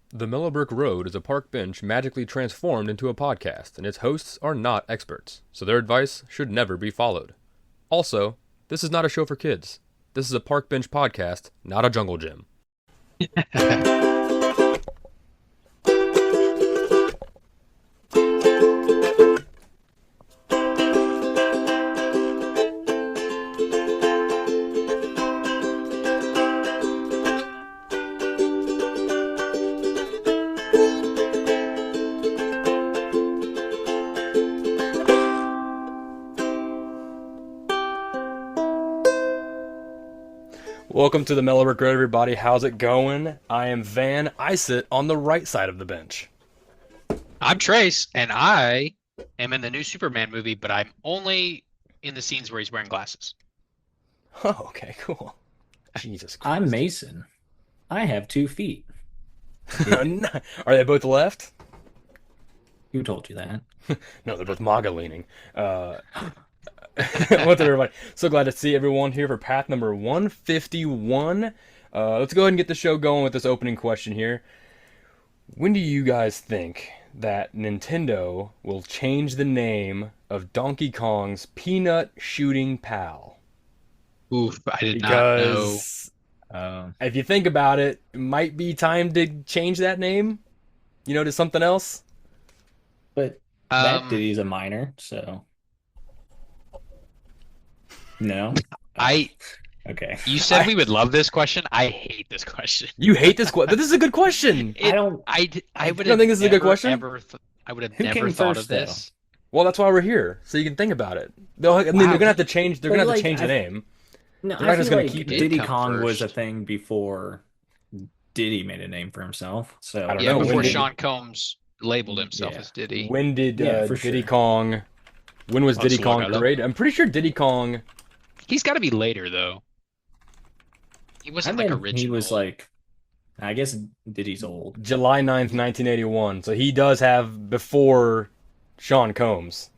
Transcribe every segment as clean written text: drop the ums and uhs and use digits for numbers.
The Mellow Brick Road is a park bench magically transformed into a podcast, and its hosts are not experts, so their advice should never be followed. Also, this is not a show for kids. This is a park bench podcast, not a jungle gym. Welcome to the Mellow Brick Road, everybody. How's it going? I am Van. I sit on the right side of the bench. I'm Trace, and I am in the new Superman movie, but I'm only in the scenes where he's wearing glasses. Oh, okay, cool. Jesus Christ. I'm Mason. I have 2 feet. Are they both left? Who told you that? No, they're both MAGA leaning. What's up, everybody? So glad to see everyone here for path number 151. Let's go ahead and get the show going with this opening question here. When do you guys think that Nintendo will change the name of Donkey Kong's peanut shooting pal? Oof, I did not know. Because if you think about it, it might be time to change that name, to something else. But that Diddy's a minor, so no. Okay. You said we would love this question. I hate this question. You hate this question, but this is a good question. I would don't think this is a good question? I would have Who never came thought first, of this. Well, that's why we're here, so you can think about it. They're gonna have to change. They're But, gonna have to like, change the name. No, They're not I just feel gonna like keep it. Diddy Come Kong was a first. thing before Diddy made a name for himself. So I don't Yeah, know. before When did- Sean Combs labeled himself Yeah. as Diddy. When did Yeah, for Diddy sure. Kong? When was Let's Diddy look Kong it up. created? I'm pretty sure Diddy Kong. He's got to be later though. He I wasn't mean, like original. he was like, I guess Diddy's old. July 9th, 1981. So he does have before Sean Combs,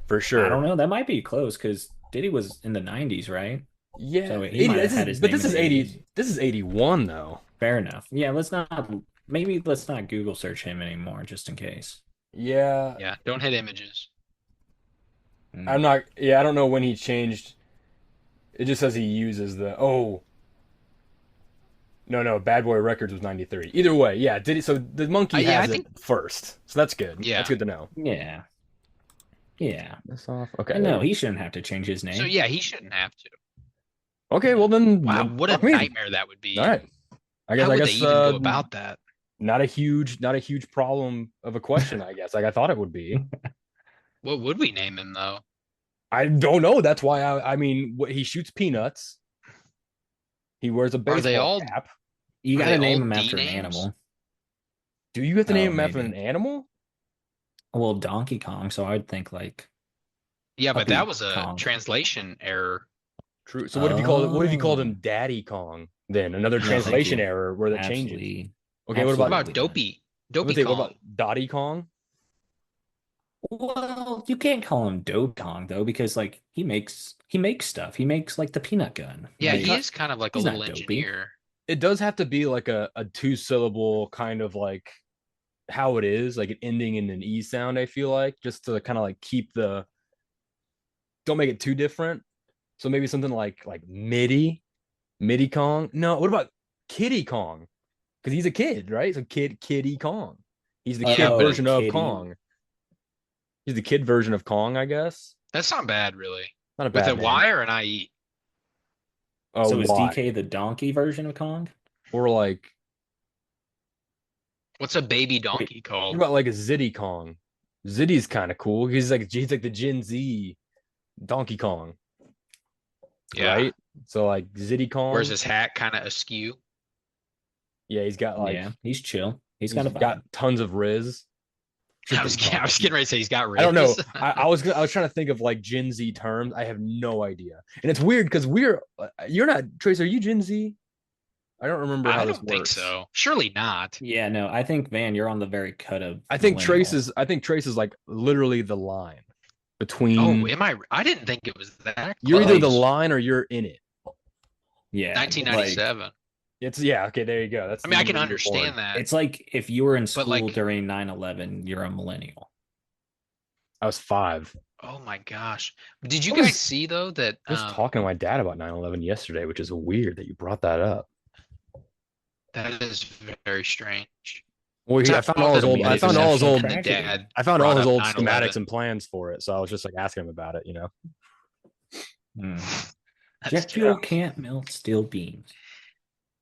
for sure. I don't know. That might be close because Diddy was in the 90s, right? Yeah, So he might have had his but name this in is the 80. 80s. This is 81 though. Fair enough. Yeah, let's not Google search him anymore just in case. Yeah, Yeah, don't hit images. I'm not. Yeah, I don't know when he changed. It just says he uses the. Oh. No, Bad Boy Records was 93. Either way, yeah, Diddy. So the monkey Yeah, has I it first. So that's good. Yeah. That's good to know. Yeah. Yeah. That's off. Okay. No, he shouldn't have to change his name. So yeah, he shouldn't have to. Okay, well then. Wow, what a fuck me. nightmare that would be. All right. How would I they guess even go about that? not a huge problem of a question, I guess. Like I thought it would be. What would we name him though? I don't know. That's why he shoots peanuts. He wears a Are they baseball all- cap. You Are gotta they name all him D after an names? animal. Do you have to name Oh, him after maybe. an animal? Well, Donkey Kong, so I'd think like Yeah, but Puppy that was a Kong. translation error. True. So what if you called it? What if you called Oh. him Daddy Kong? Then another No, thank translation you. error where that changes. absolutely. Okay, what What about about Absolutely not. Dopey? what Dopey Kong. about Dottie Kong? Well, you can't call him Dope Kong though, because like he makes stuff. He makes like the peanut gun. Yeah, Like, he is kind of like a he's not little dopey. engineer. It does have to be like a 2-syllable kind of like how it is, like an ending in an E sound, I feel like, just to kind of like keep don't make it too different. So maybe something like MIDI Kong. No, what about Kitty Kong? Because he's a kid, right? So Kitty Kong. He's the Yeah, kid but version of Kitty- Kong. He's the kid version of Kong, I guess. That's not bad, really. Not a With bad a name. Y or an IE? Oh, so is Y. DK the donkey version of Kong? Or like, What's a baby donkey what called? about like a Ziddy Kong? Ziddy's kind of cool. He's like the Gen Z Donkey Kong, Yeah. right? So like Ziddy Kong. Wears his hat kind of askew. Yeah, he's got like Yeah, he's chill. He's he's got a got tons of Riz. I was getting ready to say he's got I don't know. ribs. I was trying to think of like Gen Z terms. I have no idea, and it's weird because you're not Trace. Are you Gen Z? I don't remember how I this don't think works. so. Surely not. Yeah, no, I think Van, you're on the very cut of. I think Trace millennial. is like literally the line between. Oh, am I? I didn't think it was that. You're either the close. line or you're in it. Yeah, 1997. It's yeah, okay, there you go. That's I the mean, I year can you were born. understand that, It's like if you were in but school like, during 9/11, you're a millennial. I was 5. oh my gosh. Did you I guys was see though that just talking to my dad about 9/11 yesterday, which is weird that you brought that up. that is very strange. Well, It's I found all odd his that a old. I It's movie a found was all his national made old. and the tragedy. dad I found all brought his up old 9/11. schematics and plans for it. So I was just like asking him about it. Hmm. That's Jet fuel terrible. can't melt steel beams.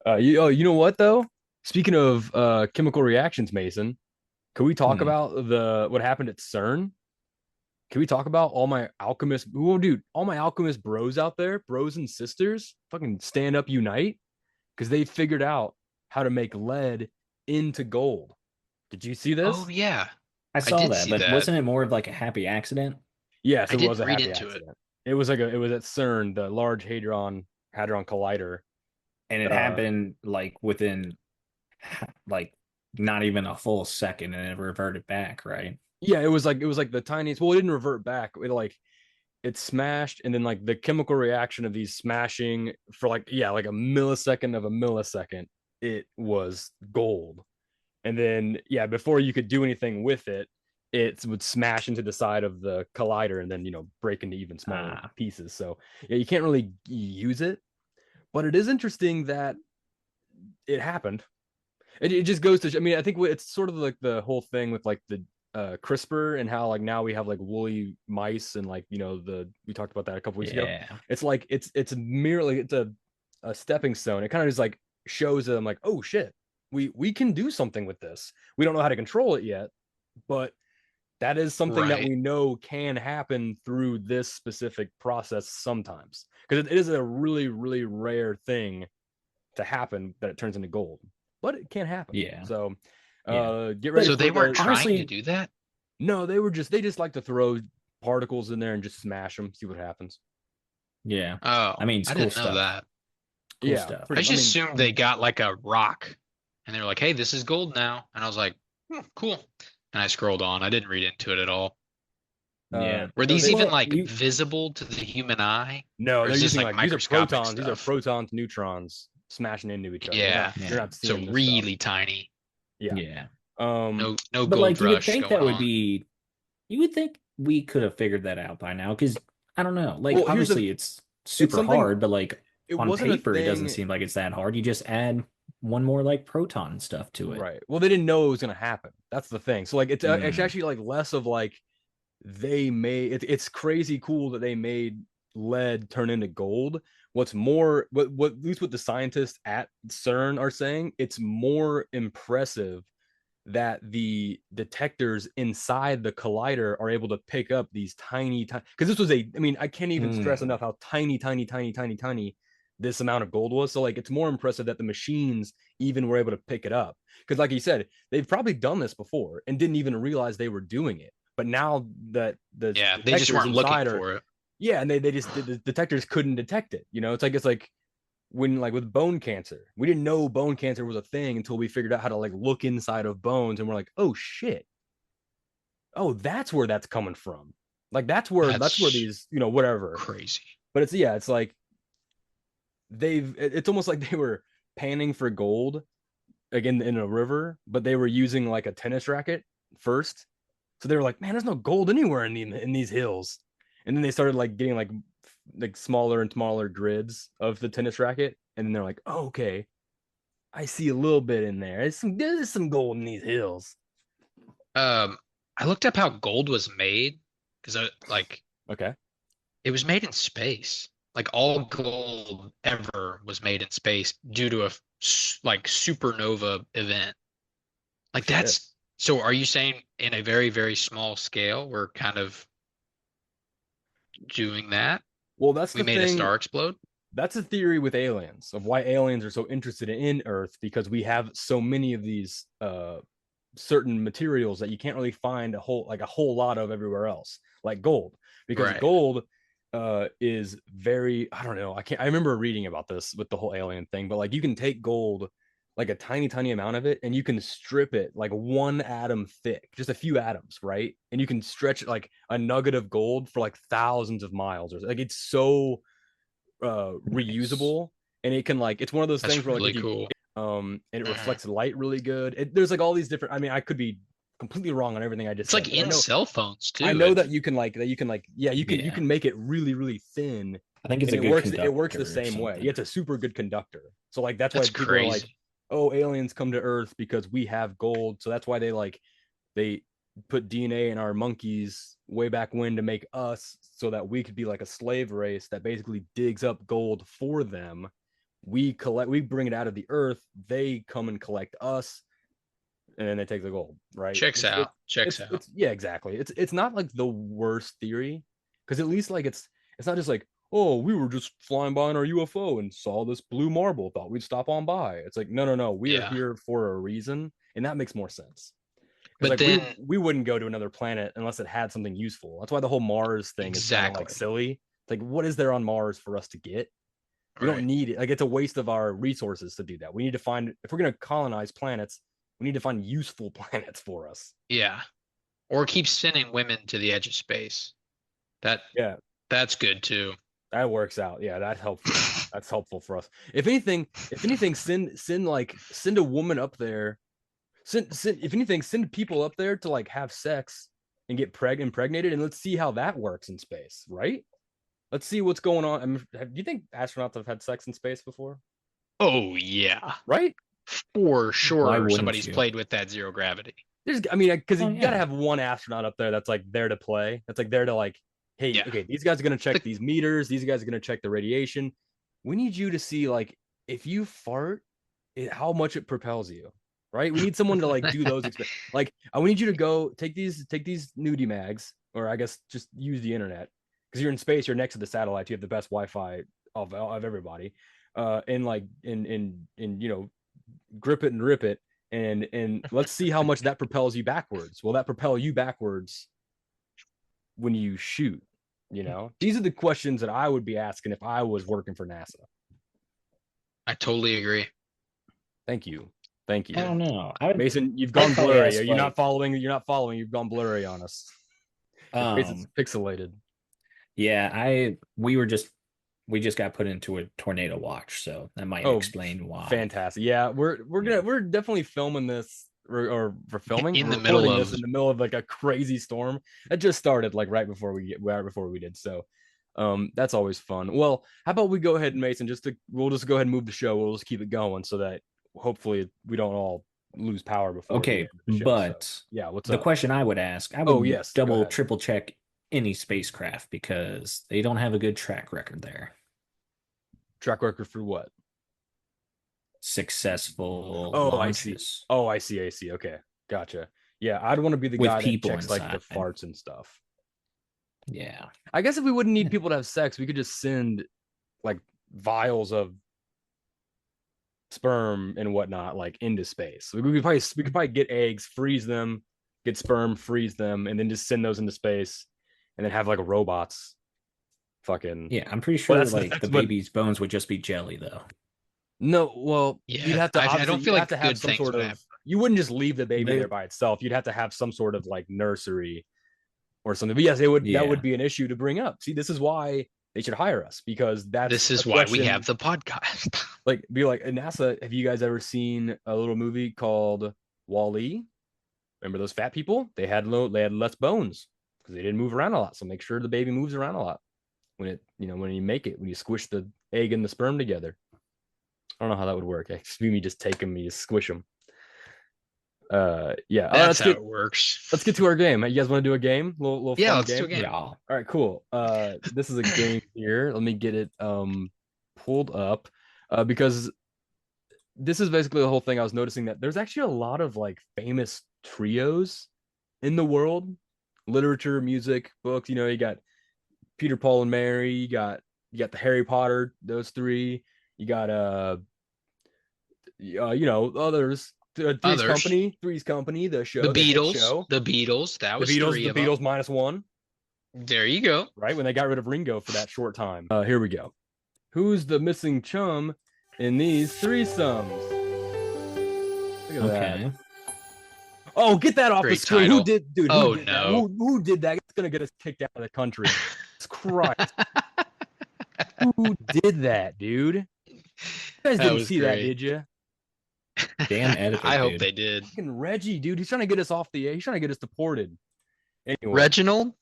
You know what though? Speaking of chemical reactions, Mason, can we talk Hmm. about the what happened at CERN? Can we talk about all my alchemist? Oh, dude, all my alchemist bros out there, bros and sisters, fucking stand up, unite, because they figured out how to make lead into gold. Did you see Oh this? yeah, I I saw did that, see but that. wasn't it more of like a happy accident? Yes, I it was didn't a read happy into it. accident. It was at CERN, the Large Hadron Collider. And it Uh, happened like within like not even a full second, and it reverted back, right? yeah, it was like the tiniest. Well, it didn't revert back. It smashed, and then like the chemical reaction of these smashing for like yeah, like a millisecond of a millisecond, it was gold. And then yeah, before you could do anything with it, it would smash into the side of the collider and then break into even smaller Ah, pieces. So yeah, you can't really use it, but it is interesting that it happened. It just goes to I mean, I think it's sort of like the whole thing with like the CRISPR and how like now we have like woolly mice and like the we talked about that a couple weeks ago. yeah, It's like it's merely it's a stepping stone. It kind of just like shows them like, oh shit, we can do something with this. We don't know how to control it yet, but that is something that Right. we know can happen through this specific process sometimes because it is a really really rare thing to happen that it turns into gold, but it can happen. yeah, So yeah. get ready So But for they weren't the trying to honestly, do that? no, they just like to throw particles in there and just smash them, see what happens. yeah. Oh, I mean, it's I cool didn't know stuff. that. Cool Yeah, stuff. I pretty. I just mean, assumed they got like a rock and they were like, hey, this is gold now. And I was like, hmm, cool. And I scrolled on. I didn't read into it at all. Yeah. Were no, these they even Well, like you visible to the human eye? no, Or they're is this using like like these are microscopic protons. These are stuff? protons, neutrons smashing into each other. Yeah. You're yeah, not So seeing this stuff. really tiny. Yeah. yeah. Um. No But gold like you would rush think that going would on. be you would think we could have figured that out by now because I don't know. Like Well, here's the. obviously it's It's super something. hard, but like It on wasn't a paper it doesn't thing. seem like it's that hard. You just add one more like proton stuff to it. Right. Well, they didn't know it was gonna happen. That's the thing. So like, it's Mm, actually like less of like they made it's crazy cool that they made lead turn into gold. What's more, what at least what the scientists at CERN are saying, it's more impressive that the detectors inside the collider are able to pick up these tiny because this was I mean, I can't even stress mm, enough how tiny this amount of gold was. So like it's more impressive that the machines even were able to pick it up because like you said, they've probably done this before and didn't even realize they were doing it, but now that the Yeah, they just detectors weren't looking inside are for it. yeah, and they just the detectors couldn't detect it. It's like when like with bone cancer, we didn't know bone cancer was a thing until we figured out how to like look inside of bones, and we're like, oh shit, oh that's where that's coming from. Like that's where That's these whatever. crazy. But it's like it's almost like they were panning for gold again in a river, but they were using like a tennis racket first. So they were like, man, there's no gold anywhere in these hills. And then they started like getting like smaller and smaller grids of the tennis racket, and then they're like, oh, okay, I see a little bit in there. There's some gold in these hills. Um, I looked up how gold was made because I like Okay. it was made in space. Like all gold ever was made in space due to a like supernova event. Like Shit. that's so are you saying in a very, very small scale we're kind of doing that? Well, that's We the made a thing. star explode? That's a theory with aliens of why aliens are so interested in Earth because we have so many of these certain materials that you can't really find a whole lot of everywhere else, like gold, because Right. gold is very I don't know I remember reading about this with the whole alien thing, but like you can take gold like a tiny amount of it and you can strip it like one atom thick, just a few atoms, right? And you can stretch like a nugget of gold for like thousands of miles or like it's so nice. reusable and it can like it's one of those That's things where like really if you cool. and it Mhm. reflects light really good. There's like all these different. I mean, I could be completely wrong on everything I just It's said, like but in cell phones I too. know that It's you can like yeah you Yeah. can make it really really thin, I think it's and a good it works the conductor or same way. Yeah, something. it's a super good conductor. So like that's why that's people are like, crazy. oh, aliens come to Earth because we have gold. So that's why they put DNA in our monkeys way back when to make us so that we could be like a slave race that basically digs up gold for them. We bring it out of the earth, they come and collect us, and then they take the gold, right? Checks out. Checks out. It's yeah, exactly. It's not like the worst theory because at least like it's not just like, oh, we were just flying by in our UFO and saw this blue marble, thought we'd stop on by. It's like no, we are Yeah. here for a reason, and that makes more sense because But like then we wouldn't go to another planet unless it had something useful. That's why the whole Mars thing is kind of like exactly. silly. It's like, what is there on Mars for us to get? We don't Right. need it. Like it's a waste of our resources to do that. We need to find if we're going to colonize planets, we need to find useful planets for us. Yeah. Or keep sending women to the edge of space. That Yeah, that's good too. that works out. Yeah, that's helpful. That's helpful for us. If anything, send a woman up there. Send if anything, send people up there to like have sex and get impregnated, and let's see how that works in space, right? Let's see what's going on. I mean, do you think astronauts have had sex in space before? Oh yeah. Right? For Why sure wouldn't somebody's you? played with that zero gravity. I mean, because Oh you got to yeah. have one astronaut up there that's like there to play. That's like there to like, hey, Yeah. okay, these guys are gonna check The, these meters. These guys are gonna check the radiation. We need you to see like if you fart, how much it propels you, right? We need someone to like do those. Like, I need you to go take these nudie mags, or I guess just use the internet because you're in space. You're next to the satellites. You have the best Wi-Fi of everybody, and like and grip it and rip it and let's see how much that propels you backwards. Will that propel you backwards when you shoot? These are the questions that I would be asking if I was working for NASA. I totally agree. Thank you. Thank I you. don't know. I would. Mason, you've I'd gone probably blurry. ask Are you not like, following? You're not following. You've gone blurry on us. Your face is pixelated. yeah, we just got put into a tornado watch, so that might Oh, explain why. fantastic. Yeah, Yeah. we're definitely filming this or we're filming In we're the middle recording this of in the middle of like a crazy storm that just started like right before we did. So that's always fun. Well, how about we go ahead, Mason, we'll just go ahead and move the show. We'll just keep it going so that hopefully we don't all lose power before the Okay, end of the show. So but yeah, what's the up? question I would ask, I Oh would yes, go double, ahead. triple check any spacecraft because they don't have a good track record there. Track record for what? Successful Oh, I see. launches Oh, I see. I see. Okay, gotcha. Yeah, I'd want to be the with guy that people checks like the inside. farts and stuff. Yeah. I guess if we wouldn't need people to have sex, we could just send like vials of sperm and whatnot like into space. We could probably get eggs, freeze them, get sperm, freeze them, and then just send those into space, and then have like robots. Fucking. Yeah, I'm pretty Well, sure like that's the what. baby's bones would just be jelly though. No, well, you'd yeah. have to I obviously don't feel like have good some things sort would of. happen. You wouldn't just leave the baby They, there by itself. You'd have to have some sort of like nursery or something. But yes, it would that would yeah. be an issue to bring up. See, this is why they should hire us because that's This a is why we question. have the podcast. Like, be like, at NASA, have you guys ever seen a little movie called Wall-E? Remember those fat people? They had less bones because they didn't move around a lot. So make sure the baby moves around a lot when you make it, when you squish the egg and the sperm together. I don't know how that would work. It's me just take them, you just squish them. Yeah. That's how it works. Let's get to our game. You guys want to do a game? Little Yeah, fun let's game. do a game. Yeah. All right, cool. This is a game here. Let me get it pulled up. Because this is basically the whole thing. I was noticing that there's actually a lot of like famous trios in the world. Literature, music, books. You got Peter, Paul, and Mary. You got the Harry Potter, those three. You got others. Others. Three's Company, the The show, the hit Beatles. show. The Beatles. That was three The of them. Beatles minus one, There you go. right? When they got rid of Ringo for that short time. Here we go. Who's the missing chum in these threesomes? Look at that. Okay. Oh, get that off the Great screen. title. Who did, dude? Oh, Who did that? no. Who did that? It's gonna get us kicked out of the country. Jesus Christ. Who did that, dude? guys That didn't was see that, great. did you? Damn editor, I hope dude. they did. Fucking Reggie, dude. He's trying to get us off the. He's trying to get us deported. Anyway, Reginald?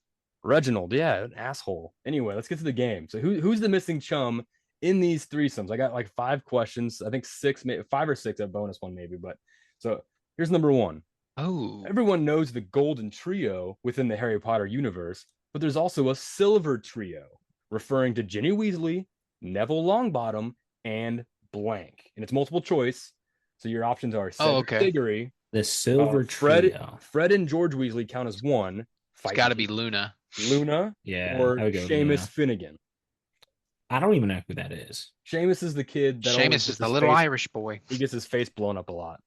Reginald, yeah, an asshole. Anyway, let's get to the game. So who's the missing chum in these threesomes? I got like 5 questions. I think 6, maybe 5 or 6, a bonus one maybe. But so here's number 1. Oh. Everyone knows the golden trio within the Harry Potter universe, but there's also a silver trio referring to Ginny Weasley, Neville Longbottom, and blank. And it's multiple choice. So your options are Oh, Cedric okay. Diggory, The silver Fred, trio. Fred and George Weasley count as 1. It's got to be Luna. Luna, Yeah, or I would go with Seamus Luna. Finnegan. I don't even know who that is. Seamus is the kid that always Seamus gets is the his little face, Irish boy. he gets his face blown up a lot.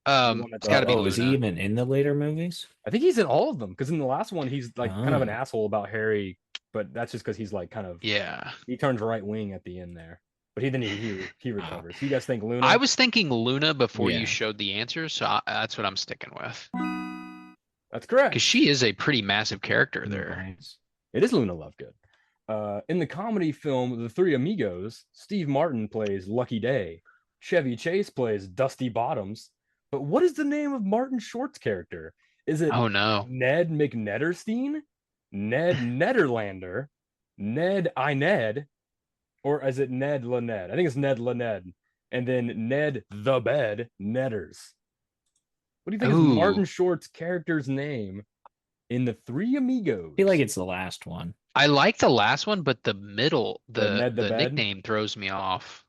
one It's that's got to be Oh, is he Luna. even in the later movies? I think he's in all of them because in the last one he's like kind of an Oh. asshole about Harry, but that's just because he's like kind of Yeah. he turns right wing at the end there. But he recovers. You guys think Luna? I was thinking Luna before Yeah. you showed the answers, so that's what I'm sticking with. That's correct. Because she is a pretty massive character there. Nice. It is Luna Lovegood. In the comedy film The Three Amigos, Steve Martin plays Lucky Day. Chevy Chase plays Dusty Bottoms. But what is the name of Martin Short's character? Is it Oh no. Ned McNetterstein, Ned Nederlander, Ned Ned, or is it Ned Laned? I think it's Ned Laned, and then Ned the Bed Netters. What do you think is Ooh. Martin Short's character's name in The Three Amigos? I feel like it's the last one. I like the last one, but the middle, Ned the the Bed? nickname throws me off.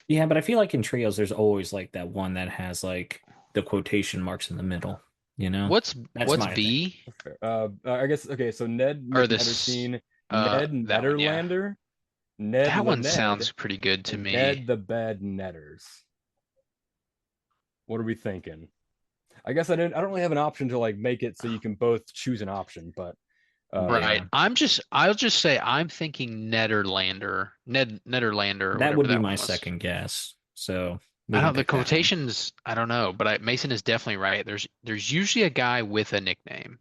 Yeah, but I feel like in trios, there's always like that one that has like the quotation marks in the middle. You know, What's That's my B? I guess okay. So Ned Or this- McNetterstein, that Ned one, yeah. Nederlander, Ned That one Laned, sounds pretty good to and me. Ned the Bed Netters. What are we thinking? I guess I don't really have an option to like make it so you can both choose an option, but Right. Yeah. I'll just say I'm thinking Nederlander. Nederlander. Or that whatever would be that my one was. second guess. So we I can don't the pick that one. quotations, I don't know, but Mason is definitely right. There's usually a guy with a nickname.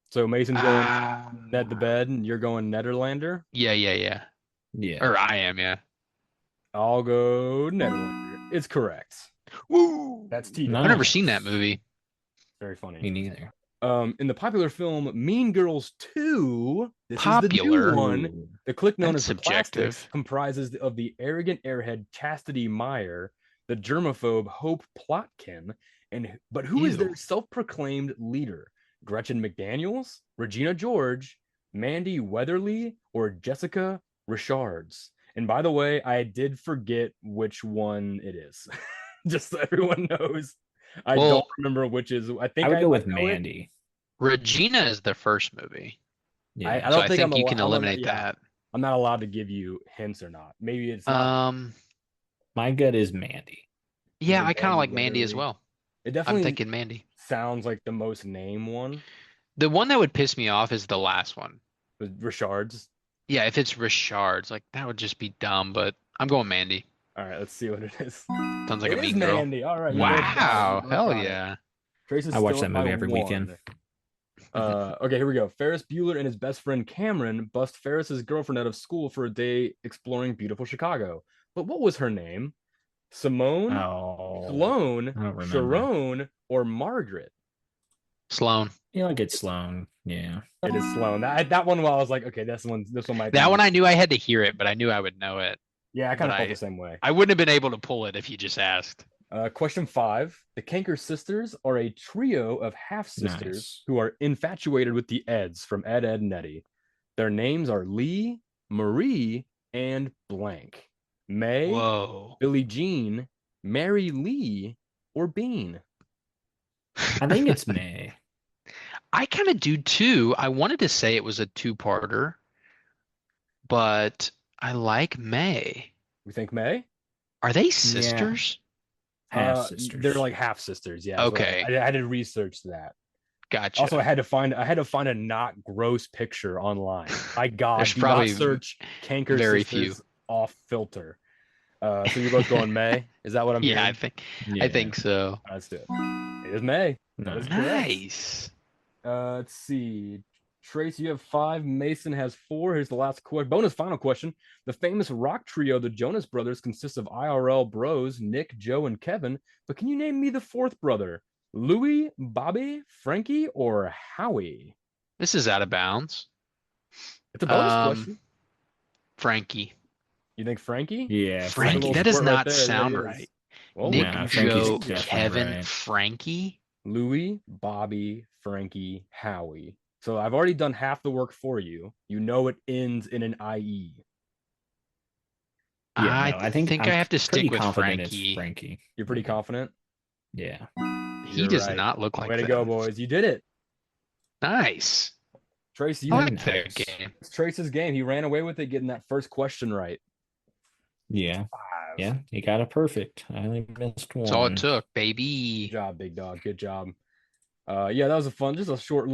so Mason's going Ah. Ned the Bed, and you're going Nederlander. Yeah. Yeah. Or I am, yeah. I'll go Nederlander. It's correct. Woo! That's TDub. Nice. I've never seen that movie. Very funny. Me neither. In the popular film Mean Girls 2, this is Popular? the new one. Ooh. The clique known That's as the Plastics subjective. comprises of the arrogant airhead Chastity Meyer, the germaphobe Hope Plotkin, but who is Ew. their self-proclaimed leader? Gretchen McDaniels, Regina George, Mandy Weatherly, or Jessica Richards? And by the way, I did forget which one it is. Just so everyone knows. I Well, don't remember which is. I think I would go with know it. Mandy. Regina is the first movie. Yeah. I So don't I think think I'm you can I'm eliminate yeah. that. I'm not allowed to give you hints or not. Maybe it's not. My gut is Mandy. Yeah, Is it I kind of Mandy like Mandy as Weatherly? well. It I'm definitely thinking Mandy. sounds like the most name one. The one that would piss me off is the last one. With Richards. Yeah, if it's Richards, like that would just be dumb, but I'm going Mandy. All right, let's see what it is. Sounds like It a is mean girl. Mandy. All right. you both got it. Wow, You both hell got it. yeah. Trace is I watch still that up movie by every 1. weekend. Okay, here we go. Ferris Bueller and his best friend Cameron bust Ferris's girlfriend out of school for a day exploring beautiful Chicago. But what was her name? Simone, Oh, Sloane, I don't remember. Sharon, or Margaret? Sloan. You like it's Sloan. Yeah. It is Sloane. That one, while I was like, okay, this one might. That be- one I knew I had to hear it, but I knew I would know it. Yeah, I kind but of felt I- the same way. I wouldn't have been able to pull it if you just asked. Question 5. The Kanker sisters are a trio of half-sisters Nice. who are infatuated with the Eds from Ed, Ed, and Eddie. Their names are Lee, Marie, and blank. May, Whoa. Billie Jean, Mary Lee, or Bean. I think it's May. I kind of do too. I wanted to say it was a two-parter, but I like May. We think May? Are they sisters? Half sisters. They're like half sisters. Yeah. so Okay. I had to research that. Gotcha. Also, I had to find a not gross picture online. My God, There's do probably not search Kanker very sisters few. off filter. So you're both going May? Is that what I'm Yeah, hearing? Yeah. I think so. Let's do it. It is May. No. That is correct. Nice. Let's see. Trace, you have 5. Mason has 4. Here's the last bonus final question. The famous rock trio, the Jonas Brothers, consists of IRL bros, Nick, Joe, and Kevin. But can you name me the 4th brother? Louie, Bobby, Frankie, or Howie? This is out of bounds. It's a bonus question. Frankie. You think Frankie? Yeah, Frankie. That Squirt does right not there. Yeah, sound he is. right. Well, Nick, nah, Frankie's Joe, definitely Kevin, right. Frankie. Louie, Bobby, Frankie, Howie. So I've already done half the work for you. You know it ends in an IE. Yeah, I no, I think think I'm I have to pretty stick with confident Frankie. it's Frankie. You're pretty confident? Yeah. He You're does right. not look like Way to that. go, boys. You did it. Nice. Tracy, I you like that Nice. game. it's Trace's game. He ran away with it, getting that first question right. Yeah. 5. Yeah, you got it perfect. I only missed That's all it one. took, Good baby. job, big dog. Good job. Yeah, that was just a short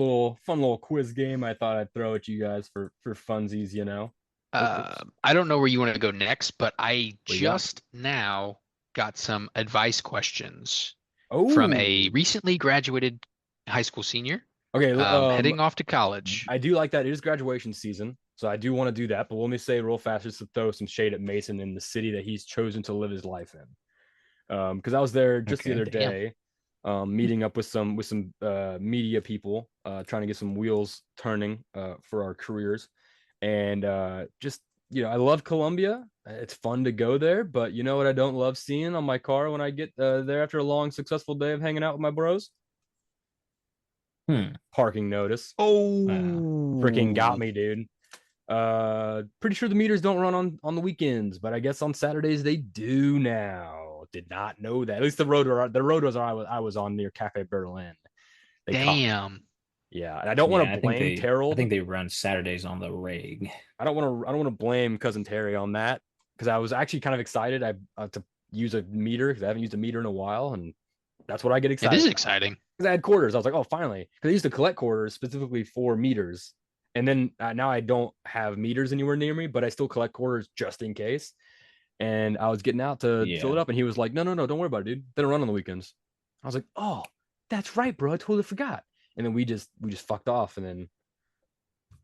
fun little quiz game I thought I'd throw at you guys for funsies, you know. I don't know where you want to go next, but I What you got? just now got some advice questions from Oh, a recently graduated high school senior, okay. heading off to college. I do like that. It is graduation season, so I do want to do that. But let me say real fast, just to throw some shade at Mason in the city that he's chosen to live his life in. Because I was there just the Okay. other Damn. day, meeting up with some media people, trying to get some wheels turning for our careers, and just I love Colombia. It's fun to go there, but you know what I don't love seeing on my car when I get there after a long, successful day of hanging out with my bros? Hmm. Parking notice. Oh, Freaking got me, dude. Pretty sure the meters don't run on the weekends, but I guess on Saturdays they do now. Did not know that. At least the road I was on near Cafe Berlin. They caught. damn. Yeah, and I don't Yeah, want to blame I Terrell. think they run Saturdays on the rig. I don't want to blame cousin Terry on that because I was actually kind of excited to use a meter because I haven't used a meter in a while, and that's what I get It excited is about. exciting. Because I had quarters. I was like, oh, finally. Because I used to collect quarters specifically for meters. And then now I don't have meters anywhere near me, but I still collect quarters just in case. And I was getting out to fill it Yeah. up, and he was like, no, don't worry about it, dude. They don't run on the weekends. I was like, oh, that's right, bro. I totally forgot. And then we just fucked off, and then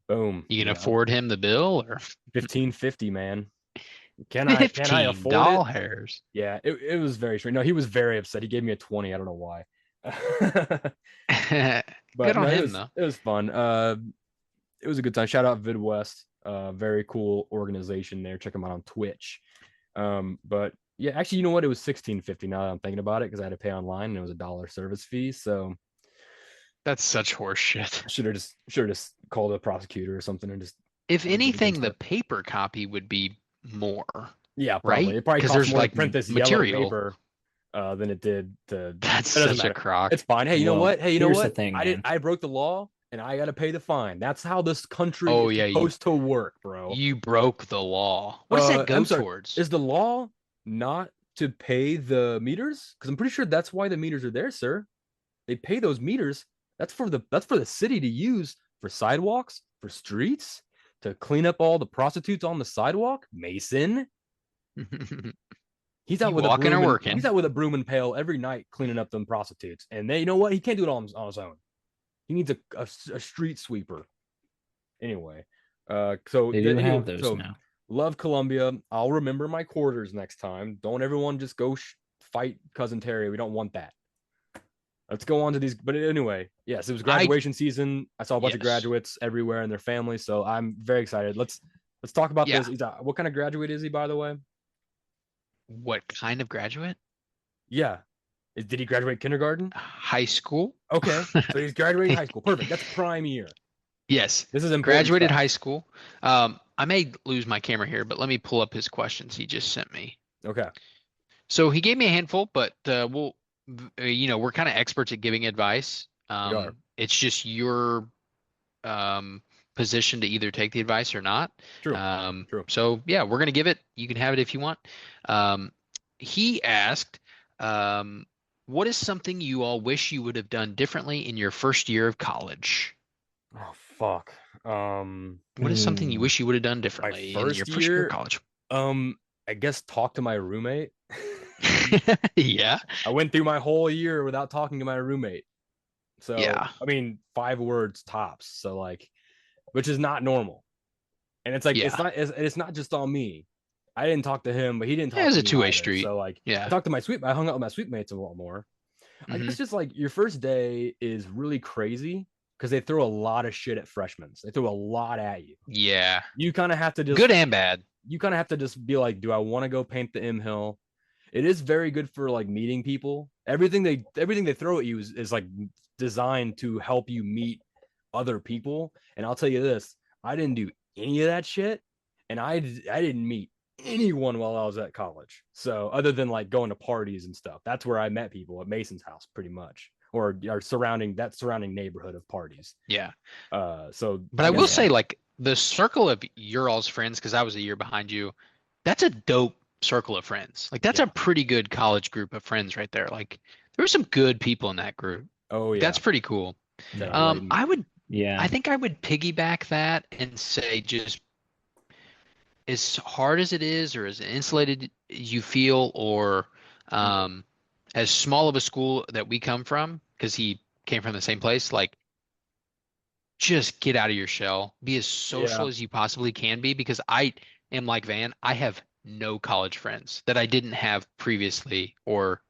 boom. You can afford him the bill or 1550, man. Can I $15 afford it? hairs? Yeah, it was very strange. No, he was very upset. He gave me a 20. I don't know why. But Good on no, him though. it was fun. It was a good time. Shout out VidWest. Very cool organization there. Check them out on Twitch. But yeah, actually, you know what? It was 1650 now that I'm thinking about it because I had to pay online and it was $1 service fee. So That's such horse shit. I should have just called a prosecutor or something and just If argued anything, against the it. paper copy would be more, Yeah, probably. right? It probably Because costs there's more to like print this yellow material. paper than it did to. That's It doesn't such a matter. crock. It's fine. Hey, you know Well, what? Hey, you know here's the what? thing, man. I broke the law and I got to pay the fine. That's how this country Oh is yeah, supposed to work, bro. you broke the law. What does that go I'm sorry. towards? Is the law not to pay the meters? Because I'm pretty sure that's why the meters are there, sir. They pay those meters. That's for the city to use for sidewalks, for streets, to clean up all the prostitutes on the sidewalk. Mason, he's out You with a walking or broom and working? he's out with a broom and pail every night cleaning up them prostitutes. And they, you know what? He can't do it on his own. He needs a street sweeper. Anyway, so They do have those now. love Columbia. I'll remember my quarters next time. Don't everyone just go fight cousin Terry. We don't want that. Let's go on to these. But anyway, yes, it was graduation season. I saw a bunch of Yes. graduates everywhere and their families, so I'm very excited. Let's talk about Yeah. this. What kind of graduate is he, by the way? What kind of graduate? Yeah, did he graduate kindergarten? High school? Okay, so he's graduating high school. Perfect. That's prime year. Yes. This is important Graduated stuff. high school. I may lose my camera here, but let me pull up his questions he just sent me. Okay. So he gave me a handful, but we're kind of experts at giving advice. are. It's just your position to either take the advice or not. True. True. So yeah, we're gonna give it. You can have it if you want. He asked, what is something you all wish you would have done differently in your first year of college? Oh fuck. What is something you wish you would have done differently in your first year of college? I guess talk to my roommate. Yeah. I went through my whole year without talking to my roommate. So Yeah. I mean, 5 words tops. So like, which is not normal. And it's like Yeah. it's not just on me. I didn't talk to him, but he didn't It talk was to a me two-way either. street. So like Yeah. I hung out with my suite mates a lot more. I Mhm. guess just like your first day is really crazy because they throw a lot of shit at freshmen. They throw a lot at you. Yeah. You kind of have to just Good and bad. you kind of have to just be like, do I want to go paint the M Hill? It is very good for like meeting people. Everything they throw at you is like designed to help you meet other people. And I'll tell you this, I didn't do any of that shit, and I didn't meet anyone while I was at college. So other than like going to parties and stuff, that's where I met people at Mason's house, pretty much, or surrounding neighborhood of parties. Yeah. So But I I will guess say, like, the circle of your all's friends, because I was a year behind you, that's a dope circle of friends. Like, that's Yeah. a pretty good college group of friends right there. Like, there were some good people in that group. oh yeah, That's pretty cool. shout out Layton. I think I would piggyback that and say just as hard as it is, or as insulated as you feel, or as small of a school that we come from, because he came from the same place, like, just get out of your shell. Be as social Yeah. as you possibly can be, because I am like Van. I have no college friends that I didn't have previously or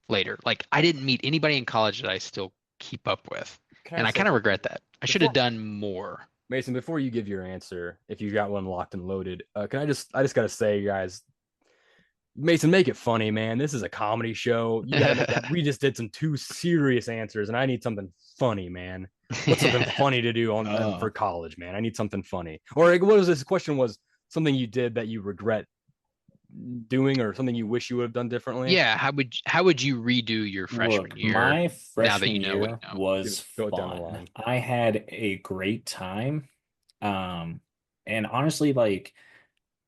later. Like, I didn't meet anybody in college that I still keep up with. Can And I I say kind of something? regret that. I should have Before done more. Mason, before you give your answer, if you got one locked and loaded, can I just gotta say, guys, Mason, make it funny, man. This is a comedy show. You gotta make that. We just did some two serious answers, and I need something funny, man. What's something funny to do on for college, man? I need something funny. Or like, what was this question? Was something you did that you regret doing, or something you wish you would have done differently? Yeah, how would you redo your freshman Look, year my now that freshman you know what year you know? was Go down the fun. line. I had a great time. Um, and honestly, like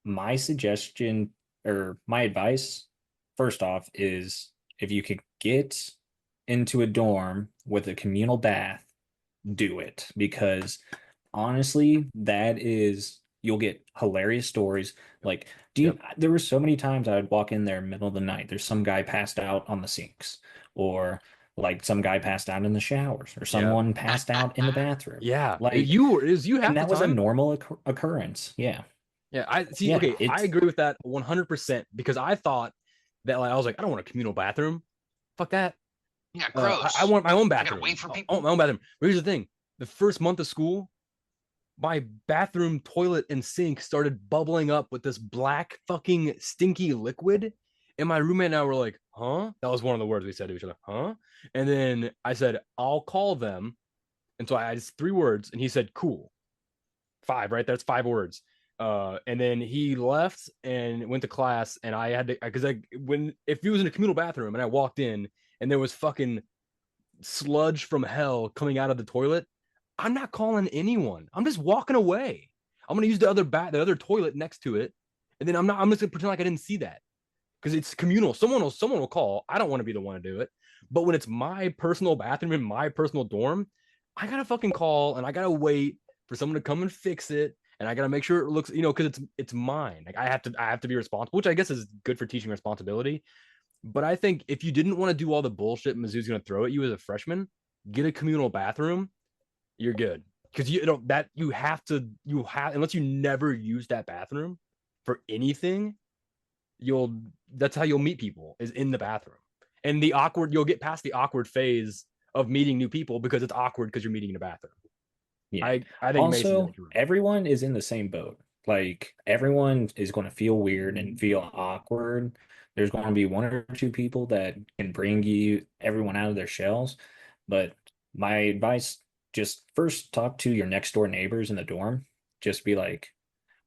my suggestion or my advice, first off, is if you could get into a dorm with a communal bath, do it because honestly, that is you'll get hilarious stories. Like, Yep. there were so many times I would walk in there middle of the night. There's some guy passed out on the sinks, or like some guy passed out in the showers, or Yeah. someone passed out in the bathroom. Yeah. Like, Is you half and the that was a time? normal occurrence. Yeah. Yeah, I see. Yeah. Okay, I agree with that 100% because I thought that like I was like, I don't want a communal bathroom. Fuck that. Yeah, I gross. want my own I gotta bathroom. wait for I people. want my own bathroom. But here's the thing: the first month of school, my bathroom toilet and sink started bubbling up with this black fucking stinky liquid, and my roommate and I were like, "Huh?" That was one of the words we said to each other, "Huh?" And then I said, "I'll call them," and so I just 3 words, and he said, "Cool." 5, right? That's 5 words. And then he left and went to class, and I had to because when if he was in a communal bathroom and I walked in and there was fucking sludge from hell coming out of the toilet, I'm not calling anyone. I'm just walking away. I'm gonna use the other toilet next to it, and then I'm just gonna pretend like I didn't see that because it's communal. Someone will call. I don't want to be the one to do it. But when it's my personal bathroom in my personal dorm, I gotta fucking call and I gotta wait for someone to come and fix it. And I gotta make sure it looks, because it's mine. Like I have to be responsible, which I guess is good for teaching responsibility. But I think if you didn't want to do all the bullshit Mizzou's gonna throw at you as a freshman, get a communal bathroom. You're good because you have unless you never use that bathroom for anything, that's how you'll meet people is in the bathroom. And you'll get past the awkward phase of meeting new people because it's awkward because you're meeting in a bathroom. Yeah. I think Mason's Also, right. everyone is in the same boat. Like, everyone is going to feel weird and feel awkward. There's going to be one or two people that can bring everyone out of their shells. But my advice, just first talk to your next door neighbors in the dorm. Just be like,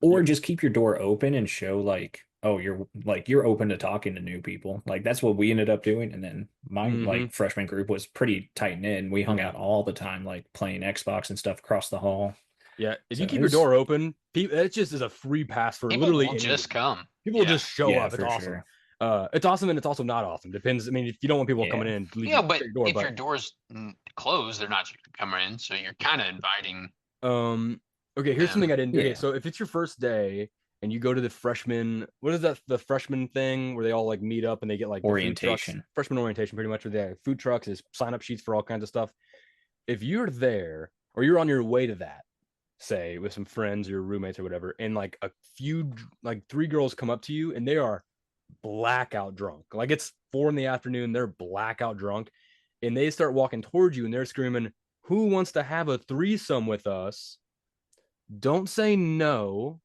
or Yep. just keep your door open and show like, oh, you're open to talking to new people. Like, that's what we ended up doing. And then my like freshman group was pretty tight knit. We hung out all the time, like playing Xbox and stuff across the hall. Yeah, if So you keep your door open, it just is a free pass for People literally will just come. People will just show yeah, up. It's for awesome. sure. It's awesome and it's also not awesome. Depends. I mean, if you don't want people coming in, leave But your door. if your door's closed, they're not coming in, so you're kind of inviting. Okay, here's something I didn't. Okay, Yeah. so if it's your first day and you go to the freshman, what is that? The freshman thing where they all like meet up and they get like the food trucks, Orientation. freshman orientation, pretty much. Where they have food trucks, is sign up sheets for all kinds of stuff. If you're there or you're on your way to that, say with some friends or roommates or whatever, and like a few, like 3 girls come up to you and they are blackout drunk. Like it's 4 in the afternoon, they're blackout drunk, and they start walking towards you and they're screaming, "Who wants to have a threesome with us?" Don't say no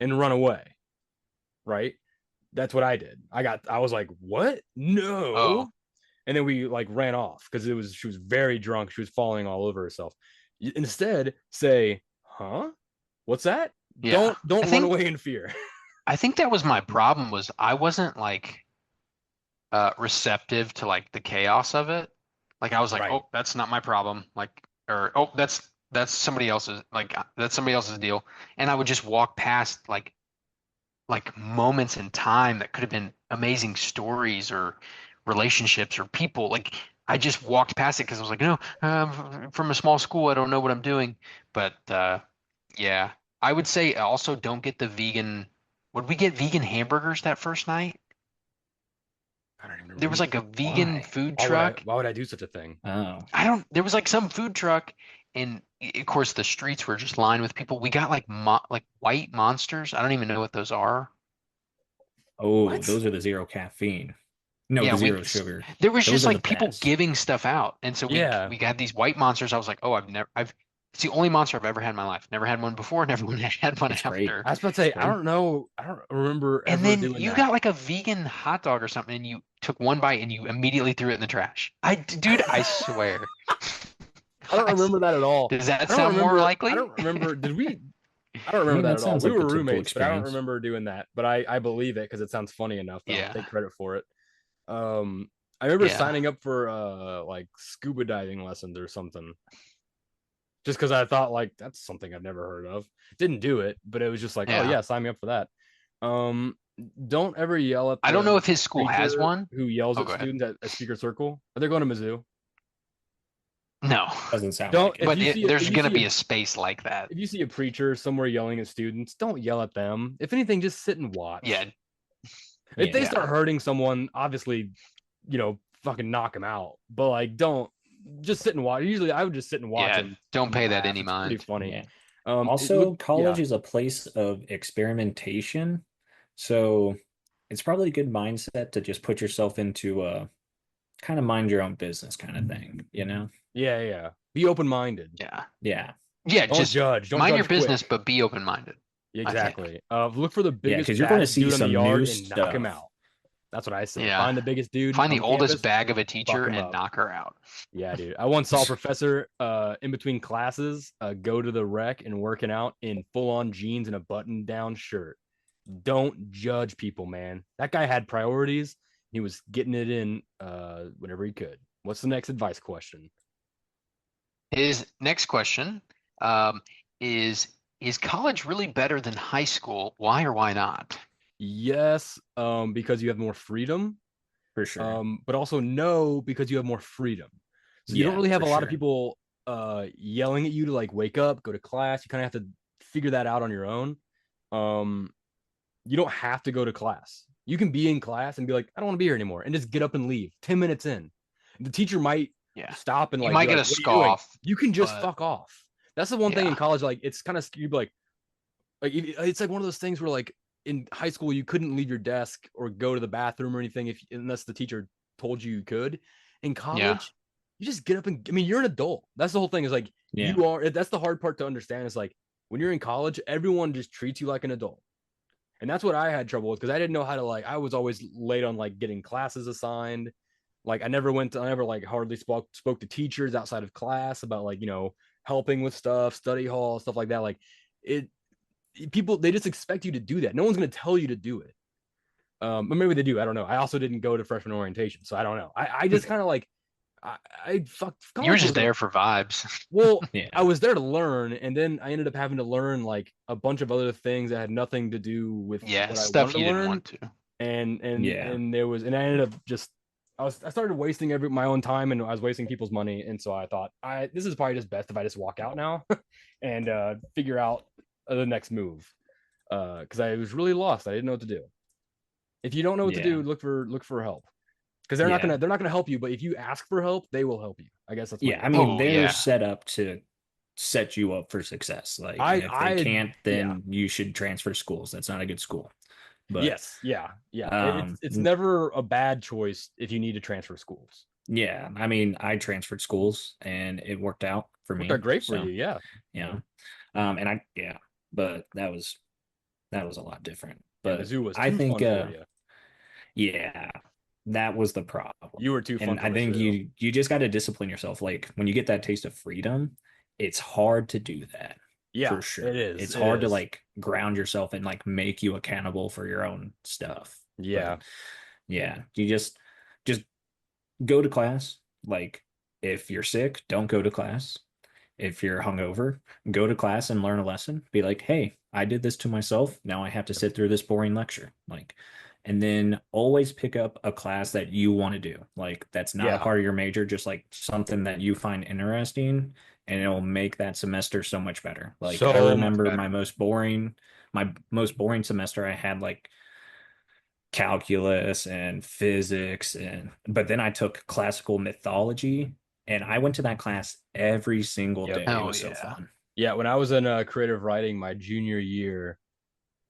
and run away. Right? That's what I did. I was like, "What? Oh, No." And then we like ran off because she was very drunk. She was falling all over herself. Instead, say, "Huh? What's that?" yeah. Don't run away in fear. I think that was my problem was I wasn't like receptive to like the chaos of it. Like I was like, Right. oh, that's not my problem. Like, or oh, that's somebody else's that's somebody else's deal. And I would just walk past like moments in time that could have been amazing stories or relationships or people. Like I just walked past it because I was like, no, from a small school, I don't know what I'm doing. But yeah, I would say also don't get the vegan. Would we get vegan hamburgers that first night? I don't even There was remember. like a vegan Why? food truck. Why would I do such a thing? Oh. I don't, there was like some food truck and of course the streets were just lined with people. We got like like white monsters. I don't even know what those are. Oh, What? those are the zero caffeine. No, Yeah, the zero sugar. there was Those just are the like people best. giving stuff out. And so Yeah. we got these white monsters. I was like, "Oh, it's the only monster I've ever had in my life. Never had one before, never had one It's great. after." I was about to It's say, I great. don't know. I don't remember And ever then doing you that. got like a vegan hot dog or something and you took one bite and you immediately threw it in the trash. Dude, I swear. I don't I s- remember that at all. Does that sound more I likely? don't remember. Did we? I don't I remember mean, that that at all. sounds We like the were typical roommates, but I don't experience. remember doing that. But I believe it because it sounds funny enough that I'll Yeah. take credit for it. I remember Yeah. signing up for like scuba diving lessons or something. Just because I thought like that's something I've never heard of. Didn't do it, but it was just like, oh Yeah. yeah, sign me up for that. Um, don't ever yell at I don't know the if his school has preacher one. who yells Oh, at go ahead. students at a speaker circle. Are they going to Mizzou? No. Doesn't sound Don't like it. But if there's you gonna see be a space like that. if you see a preacher somewhere yelling at students, don't yell at them. If anything, just sit and Yeah. watch. If they Yeah. start Yeah. hurting someone, obviously, fucking knock them out. But like, don't just sit and watch. Usually, I would just sit and watch Yeah. and Don't pay that laugh. any It's pretty mind. funny. Yeah. It look, Also, yeah, college is a place of experimentation. So it's probably a good mindset to just put yourself into a kind of mind your own business kind of thing, you know? yeah. Be open minded. Yeah. Yeah. Yeah. Don't Just judge. Don't mind your judge business, quick. but be open-minded, I think. Exactly. Look for the Yeah, biggest, because you're going to baddest see dude on the some yard new and knock him stuff. out. That's what I say. Yeah. Find the biggest dude Find on the the oldest campus bag of a and fuck teacher him and up. knock her out. Yeah, dude. I once saw a professor in between classes go to the rec and working out in full on jeans and a button down shirt. Don't judge people, man. That guy had priorities. He was getting it in whenever he could. What's the next advice question? His next question um, is college really better than high school? Why or why not? Yes, because you have more freedom. For sure. But also no, because you have more freedom. So you don't Yeah, really have for a lot of sure. people yelling at you to like wake up, go to class. You kind of have to figure that out on your own. Um, you don't have to go to class. You can be in class and be like, I don't want to be here anymore, and just get up and leave 10 minutes in. The teacher might Yeah. stop and You like might be get like, a what are you doing? scoff, You can just but fuck off. That's the one thing in yeah. college. Like, it's kind of you'd be like it's like one of those things where like in high school you couldn't leave your desk or go to the bathroom or anything if unless the teacher told you could. In Yeah. college, you just get up and I mean you're an adult. That's the whole thing is like Yeah. that's the hard part to understand is like when you're in college, everyone just treats you like an adult. And that's what I had trouble with because I didn't know how to like I was always late on like getting classes assigned. Like I never like hardly spoke to teachers outside of class about like, helping with stuff, study hall, stuff like that. Like it people they just expect you to do that. No one's going to tell you to do it. But maybe they do. I don't know. I also didn't go to freshman orientation, so I don't know. I just kind of like I fucked You were college just was a there for vibes. well. I Yeah. was there to learn, and then I ended up having to learn like a bunch of other things that had nothing to do with Yeah, what I wanted stuff to you didn't learn. want to. Yeah. And there was and I ended up just I started wasting my own time and I was wasting people's money, and so I thought this is probably just best if I just walk out now and figure out the next move because I was really lost. I didn't know what to do. If you don't know what to Yeah. do, look for help because Yeah. they're not gonna help you. But if you ask for help, they will help you. I guess that's my Yeah. I guess. mean, Oh they're yeah. set up to set you up for success. Like, I and if they I can't, yeah. then you should transfer schools. That's not a good school. But Yes, yeah, yeah. um, It's never a bad choice if you need to transfer schools. yeah, I mean, I transferred schools and it worked out for Worked out me. great for So you, yeah. yeah, and yeah, but that was a lot different. Yeah, But Mizzou was I too think, fun for you. yeah, that was the problem. You were too fun And for I think Mizzou. you just got to discipline yourself. Like when you get that taste of freedom, it's hard to do that Yeah, for it sure. is. It's It hard to is. like ground yourself and like make you accountable for your own stuff. Yeah. But yeah, you just go to class. Like if you're sick, don't go to class. If you're hungover, go to class and learn a lesson. Be like, hey, I did this to myself. Now I have to sit through this boring lecture. Like, and then always pick up a class that you want to do. Like, that's not a Yeah. part of your major, just like something that you find interesting, and it'll make that semester so much better. Like, I So much remember better. my most boring semester, I had like calculus and physics and but then I took classical mythology and I went to that class every single Yep. day. It Hell was so yeah. fun. Yeah, when I was in creative writing my junior year,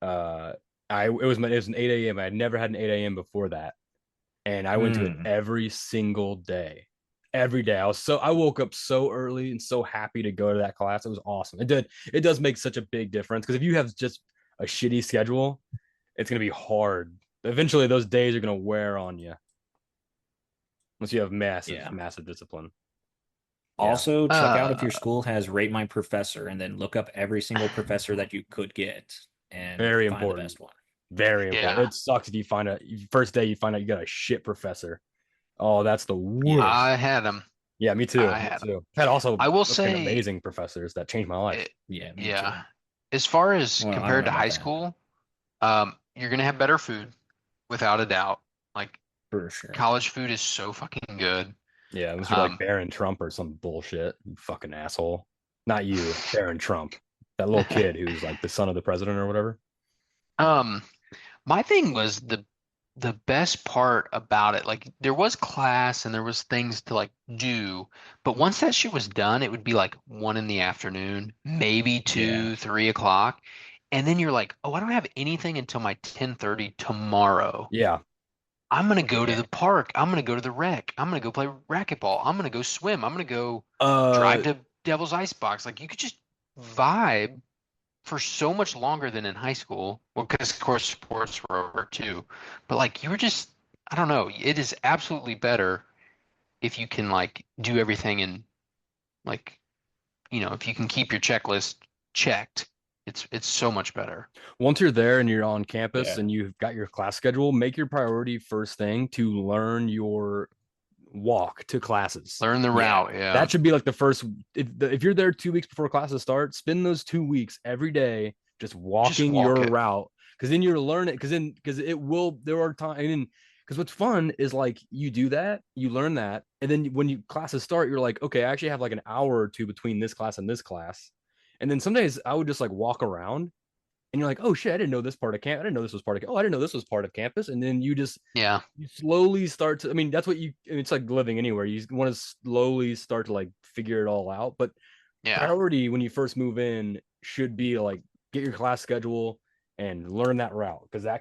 uh it was an 8 a.m. I had never had an 8 a.m. before that. And I went to it Mm, every single day. Every day. I woke up so early and so happy to go to that class. It was awesome. It does make such a big difference because if you have just a shitty schedule, it's gonna be hard. Eventually those days are gonna wear on you unless you have yeah. massive discipline. Yeah. Also, check out if your Uh, school has Rate My Professor and then look up every single professor that you could get and Very find the important. best one. Very important. yeah. It sucks if you find a first day you find out you got a shit professor. Oh, that's the Yeah. worst. I had them. Yeah, me too. I Me had them. too. I've had also I will fucking say, amazing professors that changed my life. it, Yeah, me too. yeah. As far as Well, I don't compared know to about high that school, you're gonna have better food, without a doubt. Like for sure. college food is so fucking good. Yeah, unless you're like Um, Barron Trump or some bullshit, you fucking asshole. Not you, Barron Trump. That little kid who's like the son of the president or whatever. um, my thing was the best part about it, like there was class and there was things to like do, but once that shit was done, it would be like 1 in the afternoon, maybe Yeah. 2, 3 o'clock. And then you're like, oh, I don't have anything until my 10:30 tomorrow. Yeah. I'm gonna go to Yeah. the park. I'm gonna go to the rec. I'm gonna go play racquetball. I'm gonna go swim. I'm gonna go Uh drive to Devil's Icebox. Like you could just vibe for so much longer than in high school. Well, because of course sports were over too. But like you were just, I don't know. It is absolutely better if you can like do everything in like, if you can keep your checklist checked, it's so much better. once you're there and you're on campus Yeah. and you've got your class schedule, make your priority first thing to learn your walk to classes. Learn the Yeah. route. Yeah. That should be like the first. If you're there 2 weeks before classes start, spend those 2 weeks every day just Just walking walk your it. route. Because then you're learning. Because it will. There are times. Because what's fun is like you do that, you learn that, and then when you classes start, you're like, okay, I actually have like an hour or two between this class and this class. And then some days I would just like walk around and you're like, oh shit, I didn't know this part of camp. I didn't know this was part of. Oh, I didn't know this was part of campus. And then Yeah. you slowly start to. I mean, that's what you. It's like living anywhere. You want to slowly start to like figure it all out. But Yeah. priority when you first move in should be like get your class schedule and learn that route because that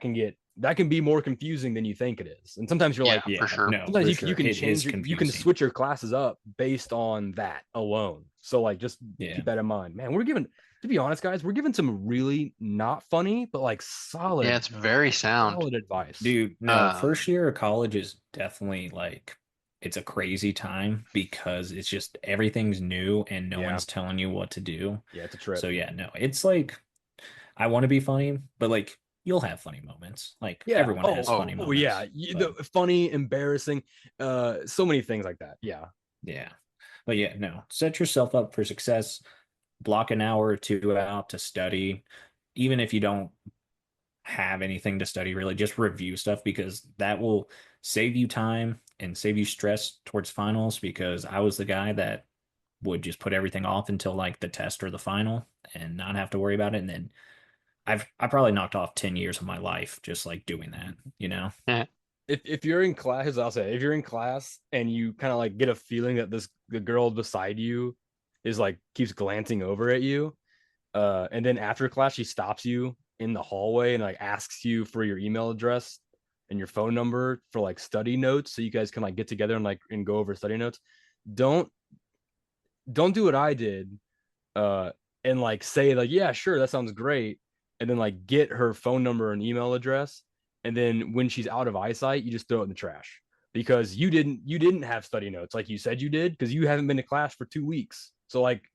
can be more confusing than you think it is. And sometimes you're like, Yeah, for Yeah. sure. No, sometimes for you sure. can It is change you can confusing. switch your classes up based on that alone. So like just Yeah. keep that in mind. Man, we're giving to be honest, guys, we're giving some really not funny, but like Yeah, it's very sound. solid advice. Dude, no, first Um, year of college is definitely like it's a crazy time because it's just everything's new and no Yeah. one's telling you what to do. Yeah, it's a trip. So yeah, no, it's like I want to be funny, but like you'll have funny moments. Like Yeah. everyone has Oh, funny oh, oh yeah. moments. But Funny, embarrassing, so many things like that. Yeah. yeah. But yeah, no. Set yourself up for success. Block an hour or two out to study. Even if you don't have anything to study really, just review stuff because that will save you time and save you stress towards finals because I was the guy that would just put everything off until like the test or the final and not have to worry about it. And then I probably knocked off 10 years of my life just like doing that, you know? eh, If you're in class, I'll say if you're in class and you kind of like get a feeling that the girl beside you is like keeps glancing over at you. And then after class, she stops you in the hallway and like asks you for your email address and your phone number for like study notes, so you guys can like get together and like and go over study notes. Don't don't do what I did, uh, and like say like, yeah, sure, that sounds great, and then like get her phone number and email address, and then when she's out of eyesight, you just throw it in the trash because you didn't have study notes like you said you did because you haven't been to class for 2 weeks. So like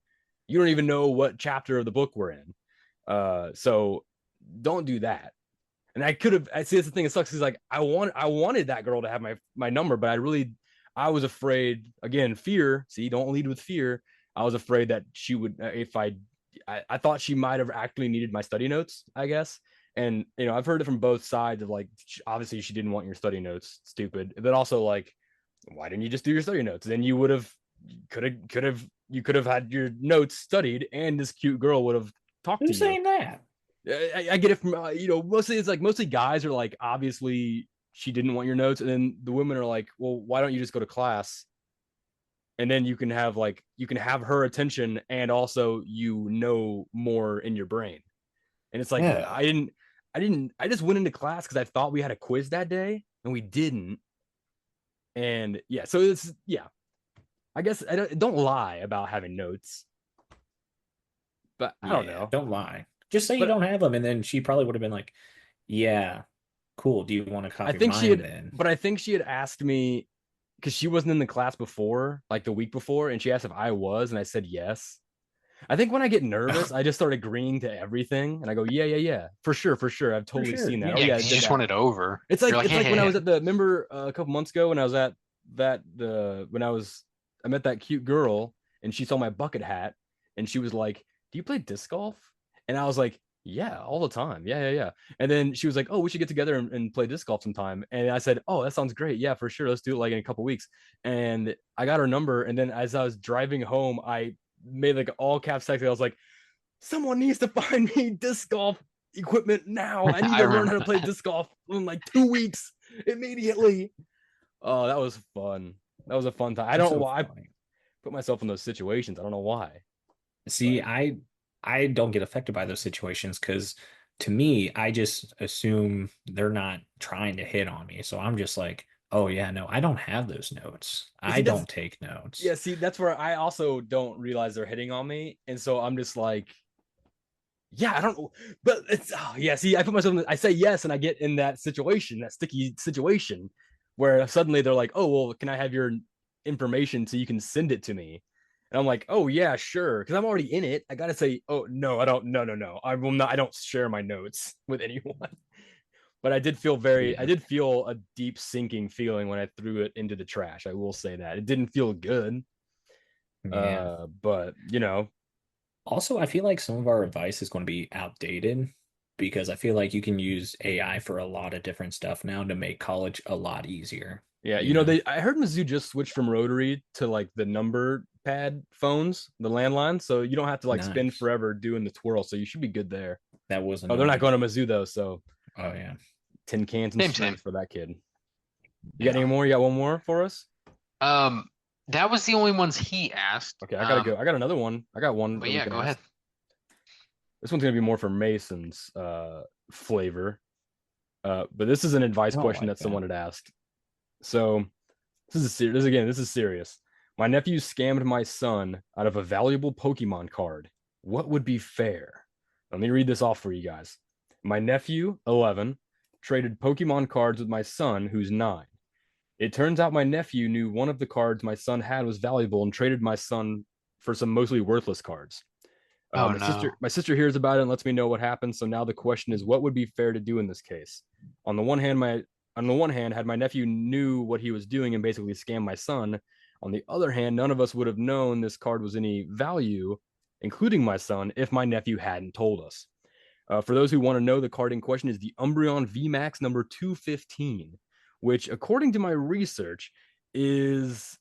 you don't even know what chapter of the book we're in. So don't do that. And I could have. I see that's the thing. It sucks. Is like I wanted that girl to have my number, but I was afraid. Again, fear. See, don't lead with fear. I was afraid that she would if I thought she might have actually needed my study notes, I guess. And I've heard it from both sides of like obviously she didn't want your study notes, stupid, but also like why didn't you just do your study notes? Then you would have could have had your notes studied, and this cute girl would have talked to Who's you. saying that? I get it from mostly it's like mostly guys are like obviously she didn't want your notes, and then the women are like, well, why don't you just go to class, and then you can have her attention, and also more in your brain. And it's like Yeah. I just went into class because I thought we had a quiz that day and we didn't. And yeah, so it's yeah. I guess I don't lie about having notes, but I don't Yeah. know. Don't lie. Just say you But don't have them, and then she probably would have been like, "Yeah, cool. Do you want to I copy think she mine had, then?" but I think she had asked me because she wasn't in the class before, like the week before, and she asked if I was, and I said yes. I think when I get nervous, I just start agreeing to everything, and I go, yeah, yeah, yeah, for sure, for sure. I've For totally sure. seen that. Oh Yeah. Yeah, yeah, I because you did just that. want it over. It's You're like like, it's hey, like when hey, I hey. was at the remember a couple months ago when I was at I met that cute girl and she saw my bucket hat and she was like, "Do you play disc golf?" And I was like, "Yeah, all the time. Yeah, yeah, yeah." And then she was like, "Oh, we should get together and play disc golf sometime." And I said, "Oh, that sounds great. Yeah, for sure. Let's do it like in a couple weeks." And I got her number. And then as I was driving home, I made like all caps text. I was like, "Someone needs to find me disc golf equipment now. I need I to learn how to remember play that. disc golf in like 2 weeks immediately." Oh, that was fun. That was a fun time. I That's don't so why I funny. put myself in those situations. I don't know why, See, but I don't get affected by those situations because to me, I just assume they're not trying to hit on me. So I'm just like, oh yeah, no, I don't have those notes. you I see that's don't take notes. yeah. See, that's where I also don't realize they're hitting on me, and so I'm just like, yeah, I don't know, but it's oh, yeah. See, I put myself in. I say yes, and I get in that situation, that sticky situation, where suddenly they're like, oh well, can I have your information so you can send it to me? And I'm like, oh yeah, sure, because I'm already in it. I gotta say, oh no, I don't. No, no, no. I will not. I don't share my notes with anyone. But I Yeah, did feel a deep sinking feeling when I threw it into the trash. I will say that it didn't feel good. yeah. But Also, I feel like some of our advice is going to be outdated because I feel like you can use AI for a lot of different stuff now to make college a lot easier, yeah, you know? I heard Mizzou just switched from rotary to like the number pad phones, the landline, so you don't have to like spend Nice. forever doing the twirl. So you should be good there. That was Oh, they're not annoying. going to Mizzou though, so Oh yeah. tin cans and Same, strings same. for that kid. You got Yeah. any more? You got one more for us? Um, that was the only ones he asked. Okay, I gotta go. I got another one. I got one But that we yeah, can go ahead. ask. This one's gonna be more for Mason's flavor. But this is an advice I don't question like that that. someone had asked. So this is serious. My nephew scammed my son out of a valuable Pokemon card. What would be fair? Let me read this off for you guys. My nephew, 11, traded Pokemon cards with my son, who's 9. It turns out my nephew knew one of the cards my son had was valuable and traded my son for some mostly worthless cards. Oh no. My sister hears about it and lets me know what happened. So now the question is, what would be fair to do in this case? On the one hand, had my nephew knew what he was doing and basically scammed my son. On the other hand, none of us would have known this card was any value, including my son, if my nephew hadn't told us. For those who want to know, the card in question is the Umbreon VMAX number 215, which, according to my research, is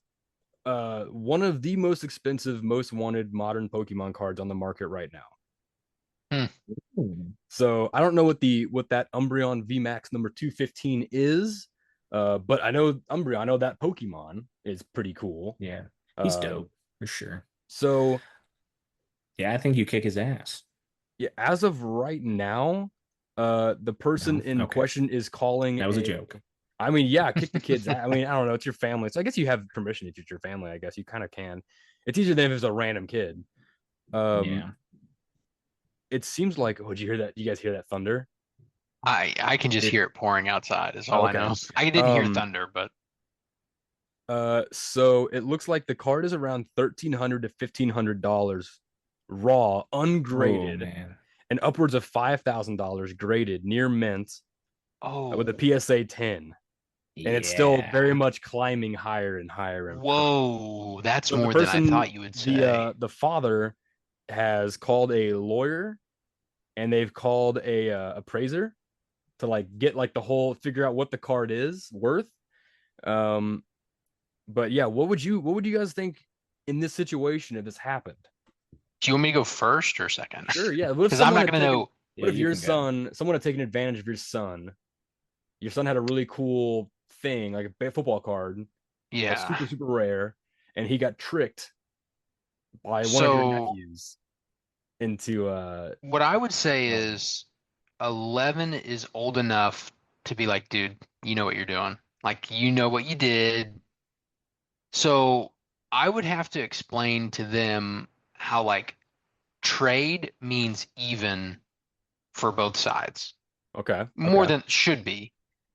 one of the most expensive, most wanted modern Pokemon cards on the market right now. Hmm. Hmm. So I don't know what that Umbreon VMAX number 215 is, but I know Umbreon. I know that Pokemon is pretty cool. Yeah. He's Um, dope for sure. so Yeah, I think you kick his ass. Yeah, as of right now, the person No? in Okay. question is calling That was a a. joke. I mean, yeah, kick the kids. I mean, I don't know. It's your family, so I guess you have permission if it's your family. I guess you kind of can. It's easier than if it's a random kid. Um, Yeah. it seems like. Oh, did you hear that? You guys hear that thunder? I can just It. hear it pouring outside is Oh, all I okay. know. I didn't hear Um. thunder, but So it looks like the card is around $1,300 to $1,500 raw, Oh ungraded, man. and upwards of $5,000 graded near mint with a oh, PSA 10. And it's still very Yeah. much climbing higher and higher in price. whoa, that's So the more than I person, thought you would the say. uh, the father, has called a lawyer, and they've called a appraiser to like get like the whole figure out what the card is worth. Um, but yeah, what would you guys think in this situation if this happened? Do you want me to go first or second? Sure, yeah. What if Because I'm someone not had gonna taken? know. Yeah, What if you can go. someone had taken advantage of your son? Your son had a really cool thing, like a football card, like Yeah. super super rare, and he got tricked by one of your So nephews into what I would say um, is 11 is old enough to be like, dude, you know what you're doing. Like, you know what you did. So I would have to explain to them how like trade means even for both sides, okay, more okay, than it should be.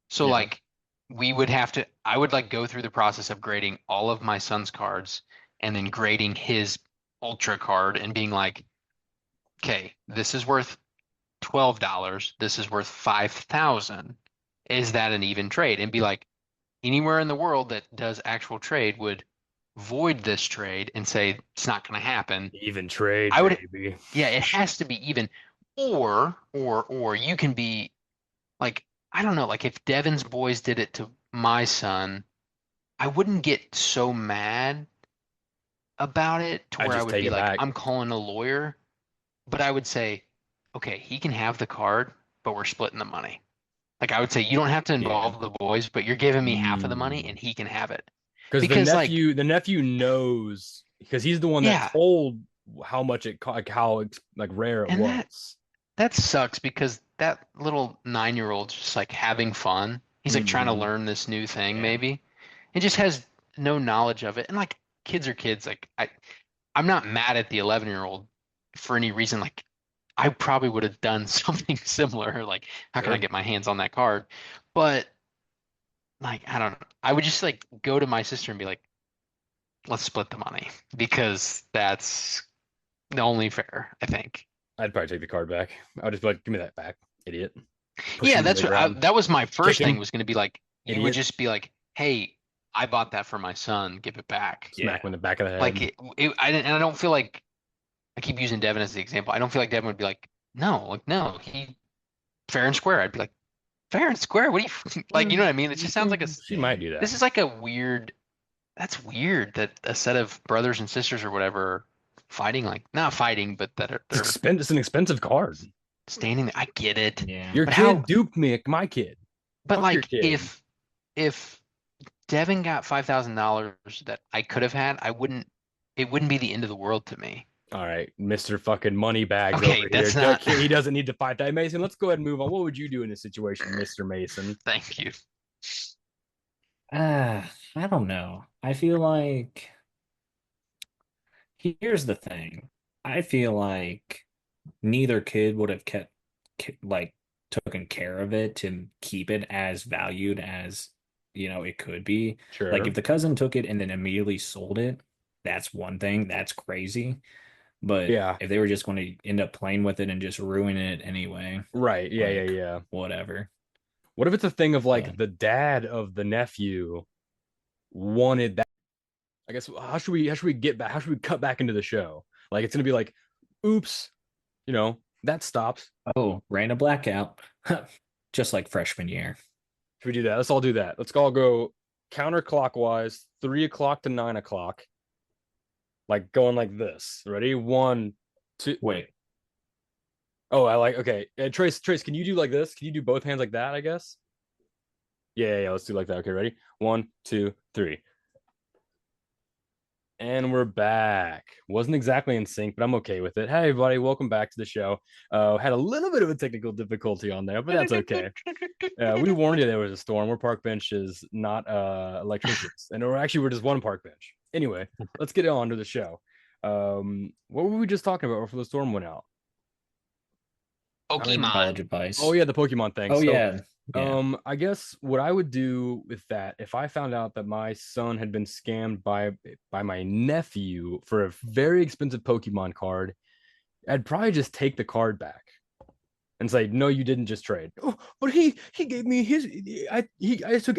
So yeah, like we would have to, I would like go through the process of grading all of my son's cards and then grading his ultra card and being like, okay, this is worth $12. This is worth 5,000. Is that an even trade? And be like, anywhere in the world that does actual trade would void this trade and say it's not going to happen. even trade, I would, baby. yeah, it has to be even. Or you can be like, I don't know, like if Devin's boys did it to my son, I wouldn't get so mad about it to I where I just would take be it like, back. I'm calling a lawyer, but I would say, okay, he can have the card, but we're splitting the money. Like I would say, you don't have to Yeah. involve the boys, but you're giving me half of the money and Mm. he can have it. Because Because like, the nephew knows because he's the one that yeah, told how much like how like rare it and that was. that sucks because that little 9-year-old's just like having fun. He's like trying to Hmm. learn this new thing Yeah. maybe. And just has no knowledge of it. And like kids are kids. Like I'm not mad at the 11-year-old for any reason. Like I probably would have done something similar. Like how can I Sure. get my hands on that card? But like I don't know. I would just like go to my sister and be like, let's split the money because that's the only fair, I think. I'd probably take the card back. I would just be like, give me that back, idiot. Push Yeah, him to that's the what ground. that was my Kick first thing him, was going to be like you would idiot. just be like, "Hey, I bought that for my son. Give it back." Smack him Yeah. in the back of the Like head. and I don't feel like I keep using Devin as the example. I don't feel like Devin would be like, "No, like no, he fair and square." I'd be like, "Fair and square? What do you like, you know what I mean? It just sounds like She Yeah. might do this that. is like a weird that's weird that a set of brothers and sisters or whatever are fighting like not fighting, but that are they're It's an expensive card. standing there. I get it. Yeah. Your But kid how duped me, my kid. but Fuck your like kid. if Devin got $5,000 that I could have had, it wouldn't be the end of the world to me. All right, Mr. fucking Moneybags Okay, over here. that's not, He doesn't need to fight that. Mason, let's go ahead and move on. What would you do in this situation, Mr. Mason? thank you. I don't know. I feel like here's the thing. I feel like neither kid would have kept like taken care of it to keep it as valued as it could be. Like if Sure. the cousin took it and then immediately sold it, that's one thing. That's crazy. But Yeah. if they were just going to end up playing with it and just ruin it anyway, Right. Yeah. Yeah. like Yeah. whatever. What if it's a thing of But like the dad of the nephew wanted that? I guess how should we get back? How should we cut back into the show? Like it's gonna be like, oops, that stops. oh, ran a blackout, just like freshman year. Should we do that? Let's all do that. Let's all go counterclockwise, 3 o'clock to 9 o'clock, like going like this. Ready? One, two. Wait, Oh, I like. Okay, Trace, can you do like this? Can you do both hands like that? I guess. Yeah, yeah, yeah. Let's do like that. Okay, ready? One, two, three. And we're back. Wasn't exactly in sync, but I'm okay with it. Hey, everybody, welcome back to the show. Had a little bit of a technical difficulty on there, but that's okay. We warned you there was a storm. We're park benches, not electricians, and we're just one park bench. Anyway, let's get on to the show. What were we just talking about before the storm went out? Pokemon. College advice. Oh yeah, the Pokemon thing. Oh So, yeah. Yeah. I guess what I would do with that, if I found out that my son had been scammed by my nephew for a very expensive Pokemon card, I'd probably just take the card back and say, "No, you didn't just trade." Oh, but he gave me his. I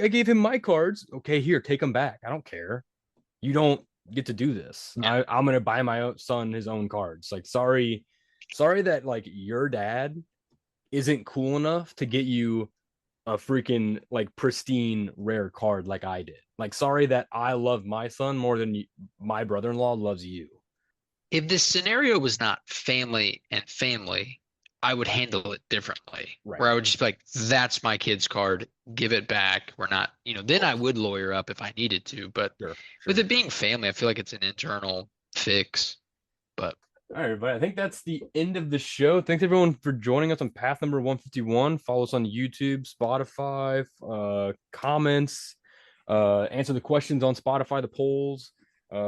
gave him my cards. Okay, here, take them back. I don't care. You don't get to do this. Yeah. I'm gonna buy my own son his own cards. Like, sorry that like your dad isn't cool enough to get you a freaking like pristine rare card like I did. Like, sorry that I love my son more than my brother-in-law loves you. If this scenario was not family and family, I would handle it differently. Right. Where I would just be like, that's my kid's card, give it back. We're not, then I would lawyer up if I needed to. But Sure. with it being family, I feel like it's an internal fix. But All right, but I think that's the end of the show. Thanks everyone for joining us on path number 151. Follow us on YouTube, Spotify, comments, answer the questions on Spotify, the polls.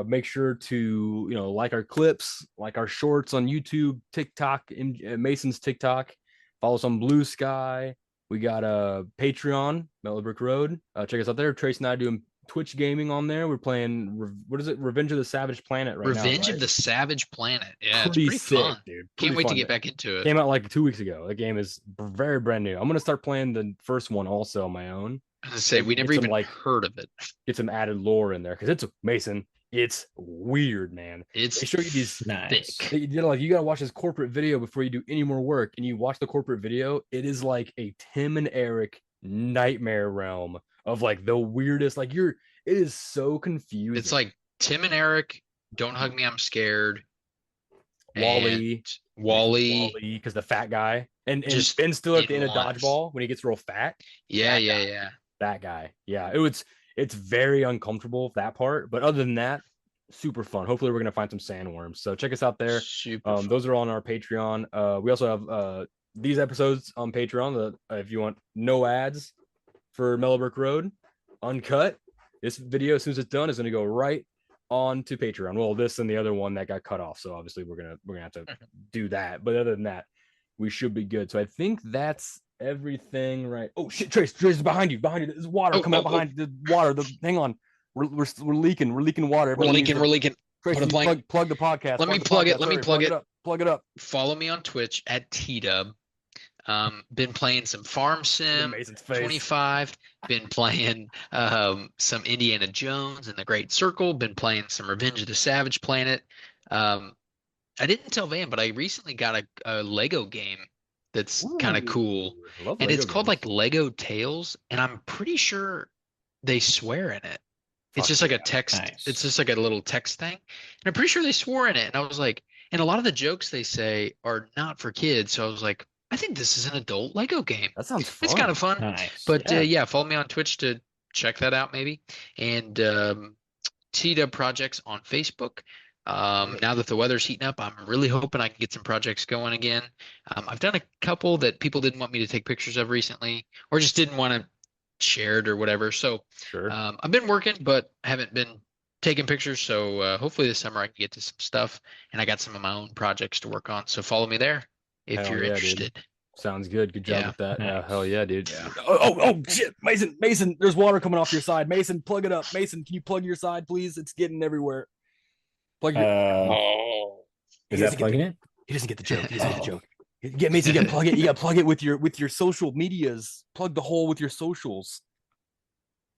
Make sure to like our clips, like our shorts on YouTube, TikTok, Mason's TikTok. Follow us on BLUESKY. We got a Patreon, Mellow Brick Road. Check us out there. Trace and I doing Twitch gaming on there. We're playing what is it? Revenge of the Savage Planet right now. Revenge Right? of the Savage Planet. Yeah, Pretty it's pretty sick, fun, dude. Can't Pretty wait to fun. get back into it. Came out like 2 weeks ago. The game is very brand new. I'm gonna start playing the first one also on my own. I was gonna say we never even heard of it. Get some added lore in there because it's Mason. It's weird, man. It's They show you these thick. like you gotta watch this corporate video before you do any more work, and you watch the corporate video. It is like a Tim and Eric nightmare realm of like the weirdest. Like it is so confusing. It's like Tim and Eric, Don't Hug Me, I'm Scared. Wally, because the fat guy, and just Ben Stiller at the end of ones. Dodgeball when he gets real fat. Yeah. That guy. Yeah, it's very uncomfortable that part, but other than that, super fun. Hopefully, we're gonna find some sandworms. So check us out there. Super Those are on our Patreon. We also have these episodes on Patreon. If you want no ads for Mellow Brick Road, uncut. This video, as soon as it's done, is gonna go right on to Patreon. Well, this and the other one that got cut off. So obviously, we're gonna have to do that. But other than that, we should be good. So I think that's everything, right? Oh shit, Trace is behind you. There's water coming out behind the water. Hang on, we're leaking water. We're leaking. Trace, plug the podcast. Let me plug it. Plug it up. Follow me on Twitch at TDub. Been playing some Farm Sim 25. Been playing some Indiana Jones and the Great Circle. Been playing some Revenge of the Savage Planet. I didn't tell Van, but I recently got a Lego game that's kind of cool. And it's called like Lego Tales, and I'm pretty sure they swear in it. It's just like a text. Nice. It's just like a little text thing. And I'm pretty sure they swore in it. And I was like, and a lot of the jokes they say are not for kids. So I was like, I think this is an adult Lego game. That sounds fun. It's kind of fun. Nice. But yeah, follow me on Twitch to check that out maybe. And TDub projects on Facebook. Now that the weather's heating up, I'm really hoping I can get some projects going again. I've done a couple that people didn't want me to take pictures of recently, or just didn't want to share it or whatever. So sure. I've been working, but haven't been taking pictures. So hopefully this summer I can get to some stuff, and I got some of my own projects to work on. So follow me there if you're interested. Dude. Sounds good. Good job with that. Nice. Hell yeah, dude. Yeah. Oh shit, Mason, there's water coming off your side. Mason, plug it up. Mason, can you plug your side, please? It's getting everywhere. Plug your. Is that plugging it? He doesn't get the joke. Get Mason. You gotta plug it. You gotta plug it with your social medias. Plug the hole with your socials.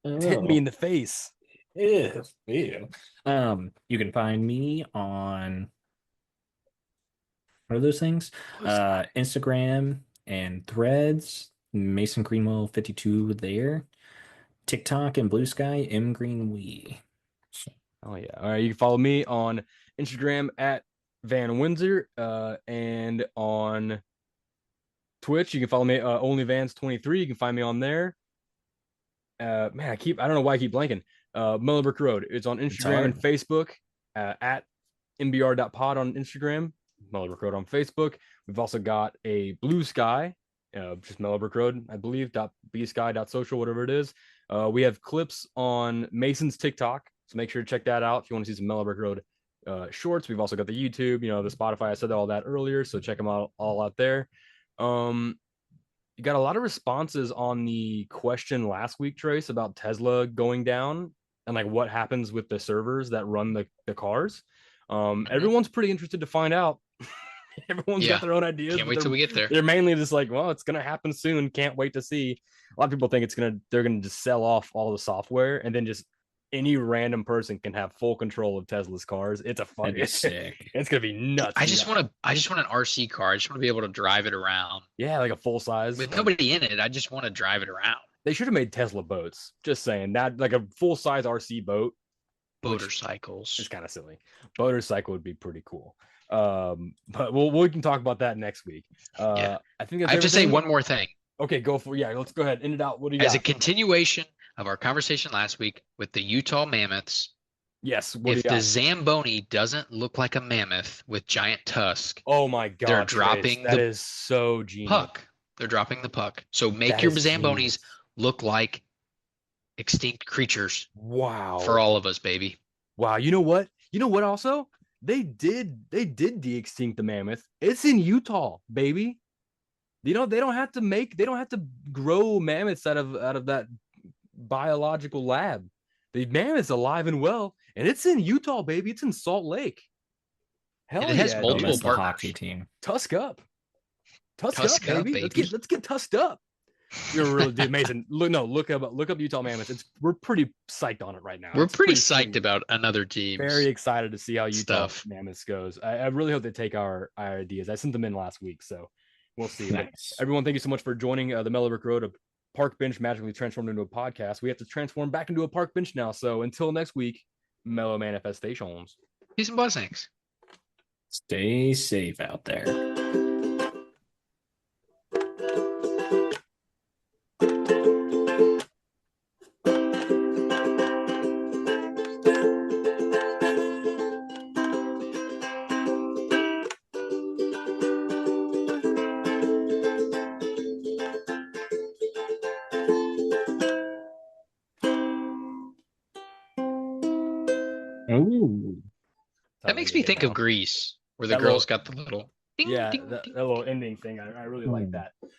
It's hitting me in the face. Ew. You can find me on what are those things? Instagram and Threads. Mason Greenwell 52 there. TikTok and BLUESKY mgreenwee. Oh yeah. All right. You can follow me on Instagram at Van Windsor, and on Twitch you can follow me OnlyVans23. You can find me on there. Man, I don't know why I keep blanking. Mellow Brick Road. It's on Instagram and Facebook. at mbr.pod on Instagram, Mellow Brick Road on Facebook. We've also got a Blue Sky, just Mellow Brick Road, I believe, .bsky.social, whatever it is. We have clips on Mason's TikTok, so make sure to check that out if you want to see some Mellow Brick Road shorts. We've also got the YouTube, the Spotify. I said all that earlier, so check them out all out there. You got a lot of responses on the question last week, Trace, about Tesla going down and like what happens with the servers that run the cars. Everyone's pretty interested to find out. Everyone's got their own ideas. Can't wait till we get there. They're mainly just like, well, it's gonna happen soon. Can't wait to see. A lot of people think they're gonna just sell off all the software and then just any random person can have full control of Tesla's cars. It's a fun. Sick. It's gonna be nuts. I just want an RC car. I just want to be able to drive it around. Yeah, like a full size with nobody in it. I just want to drive it around. They should have made Tesla boats. Just saying that, like a full size RC boat. Motorcycles. It's kind of silly. Motorcycle would be pretty cool. But we can talk about that next week. I think I have to say one more thing. Okay, go for let's go ahead. End it out. What do you As got? a continuation of our conversation last week with the Utah Mammoths. Yes. If the Zamboni doesn't look like a mammoth with giant tusk, oh my god, they're dropping that is so genius. Puck. They're dropping the puck. So make your Zambonis look like extinct creatures. Wow. For all of us, baby. Wow. You know what? Also? They did de-extinct the mammoth. It's in Utah, baby. They don't have to grow mammoths out of that biological lab. The mammoth's alive and well, and it's in Utah, baby. It's in Salt Lake. Hell yeah. It has multiple partners. Hockey team. Tusk up, baby. Let's get tusked up. You're really amazing. Look up Utah Mammoths. We're pretty psyched on it right now. We're pretty psyched about another team. Very excited to see how Utah Mammoths goes. I really hope they take our ideas. I sent them in last week, so we'll see. Nice. Everyone, thank you so much for joining the Mellow Brick Road. A park bench magically transformed into a podcast. We have to transform back into a park bench now. So until next week, mellow manifestations. Peace and blessings. Stay safe out there. Ooh. That makes me think of Grease, where the girls got the little ding, that little ending thing. I really like that.